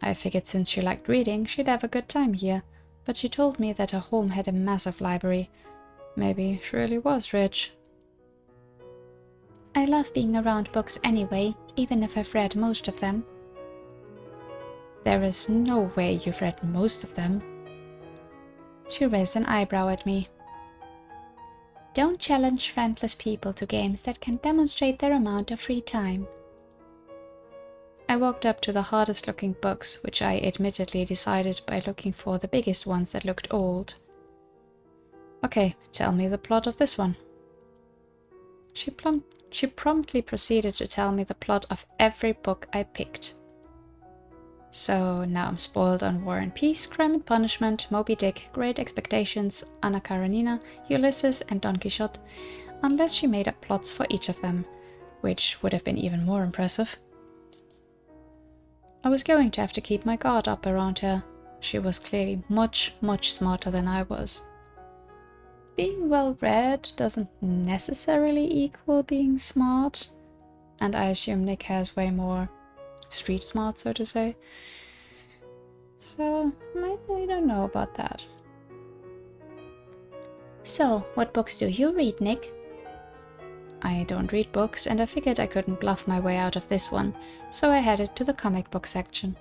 I figured since she liked reading, she'd have a good time here, but she told me that her home had a massive library. Maybe she really was rich. I love being around books anyway, even if I've read most of them. There is no way you've read most of them. She raised an eyebrow at me. Don't challenge friendless people to games that can demonstrate their amount of free time. I walked up to the hardest looking books, which I admittedly decided by looking for the biggest ones that looked old. Okay, tell me the plot of this one. She promptly proceeded to tell me the plot of every book I picked. So now I'm spoiled on War and Peace, Crime and Punishment, Moby Dick, Great Expectations, Anna Karenina, Ulysses and Don Quixote, unless she made up plots for each of them, which would have been even more impressive. I was going to have to keep my guard up around her. She was clearly much, much smarter than I was. Being well-read doesn't necessarily equal being smart, and I assume Nick has way more street smart, so to say. So, I don't know about that. So, what books do you read, Nick? I don't read books, and I figured I couldn't bluff my way out of this one, so I headed to the comic book section.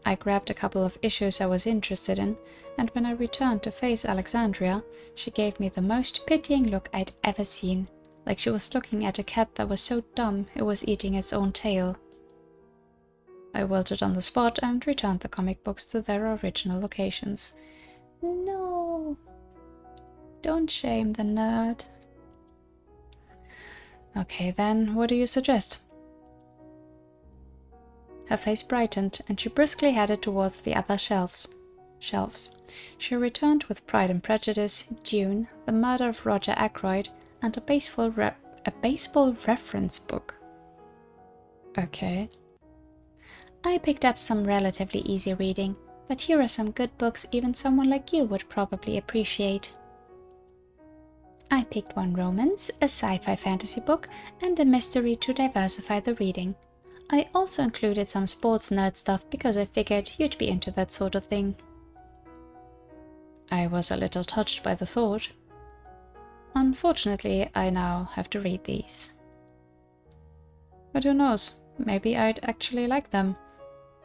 I grabbed a couple of issues I was interested in, and when I returned to face Alexandria, she gave me the most pitying look I'd ever seen, like she was looking at a cat that was so dumb it was eating its own tail. I wilted on the spot and returned the comic books to their original locations. No! Don't shame the nerd. Okay then, what do you suggest? Her face brightened, and she briskly headed towards the other shelves. She returned with Pride and Prejudice, Dune, The Murder of Roger Ackroyd, and a baseball reference book. Okay. I picked up some relatively easy reading, but here are some good books even someone like you would probably appreciate. I picked one romance, a sci-fi fantasy book, and a mystery to diversify the reading. I also included some sports nerd stuff because I figured you'd be into that sort of thing. I was a little touched by the thought. Unfortunately, I now have to read these. But who knows, maybe I'd actually like them.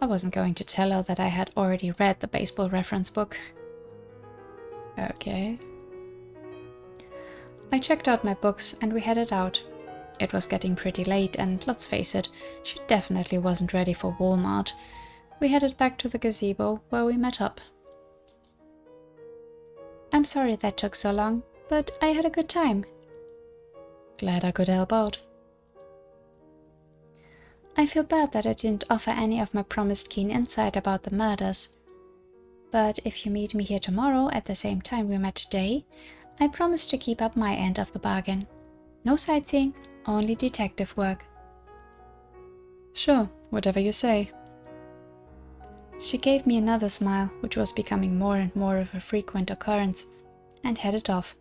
I wasn't going to tell her that I had already read the baseball reference book. Okay. I checked out my books and we headed out. It was getting pretty late and, let's face it, she definitely wasn't ready for Walmart. We headed back to the gazebo where we met up. I'm sorry that took so long, but I had a good time. Glad I could help out. I feel bad that I didn't offer any of my promised keen insight about the murders. But if you meet me here tomorrow at the same time we met today, I promise to keep up my end of the bargain. No sightseeing, only detective work. Sure, whatever you say. She gave me another smile, which was becoming more and more of a frequent occurrence, and headed off.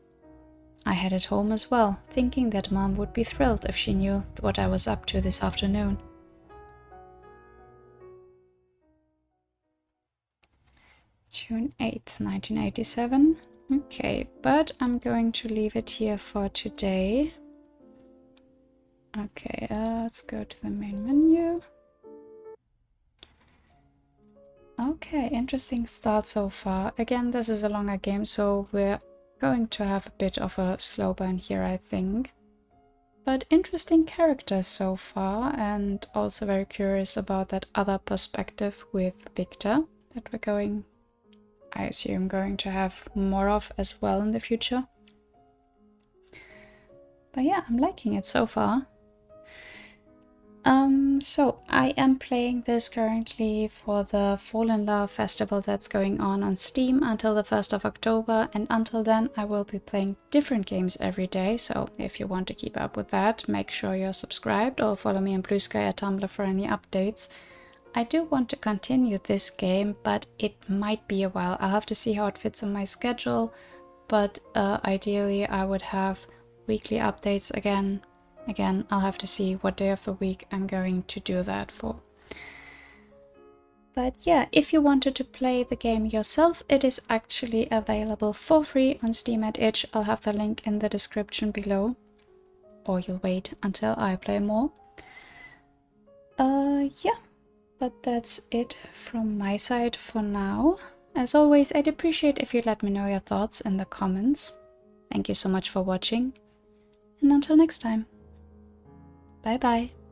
I headed home as well, thinking that Mom would be thrilled if she knew what I was up to this afternoon. June 8th, 1987. Okay, but I'm going to leave it here for today. Okay, let's go to the main menu. Okay, interesting start so far. Again, this is a longer game, so we're going to have a bit of a slow burn here, I think. But interesting characters so far, and also very curious about that other perspective with Victor that we're going, I assume, going to have more of as well in the future. But yeah, I'm liking it so far. So I am playing this currently for the Fall in Love festival that's going on Steam until the 1st of October, and until then I will be playing different games every day, so if you want to keep up with that, make sure you're subscribed or follow me on Blue Sky or Tumblr for any updates. I do want to continue this game, but it might be a while. I'll have to see how it fits in my schedule, but ideally I would have weekly updates again. Again, I'll have to see what day of the week I'm going to do that for. But yeah, if you wanted to play the game yourself, it is actually available for free on Steam at itch. I'll have the link in the description below. Or you'll wait until I play more. Yeah, but that's it from my side for now. As always, I'd appreciate if you let me know your thoughts in the comments. Thank you so much for watching, and until next time. Bye bye.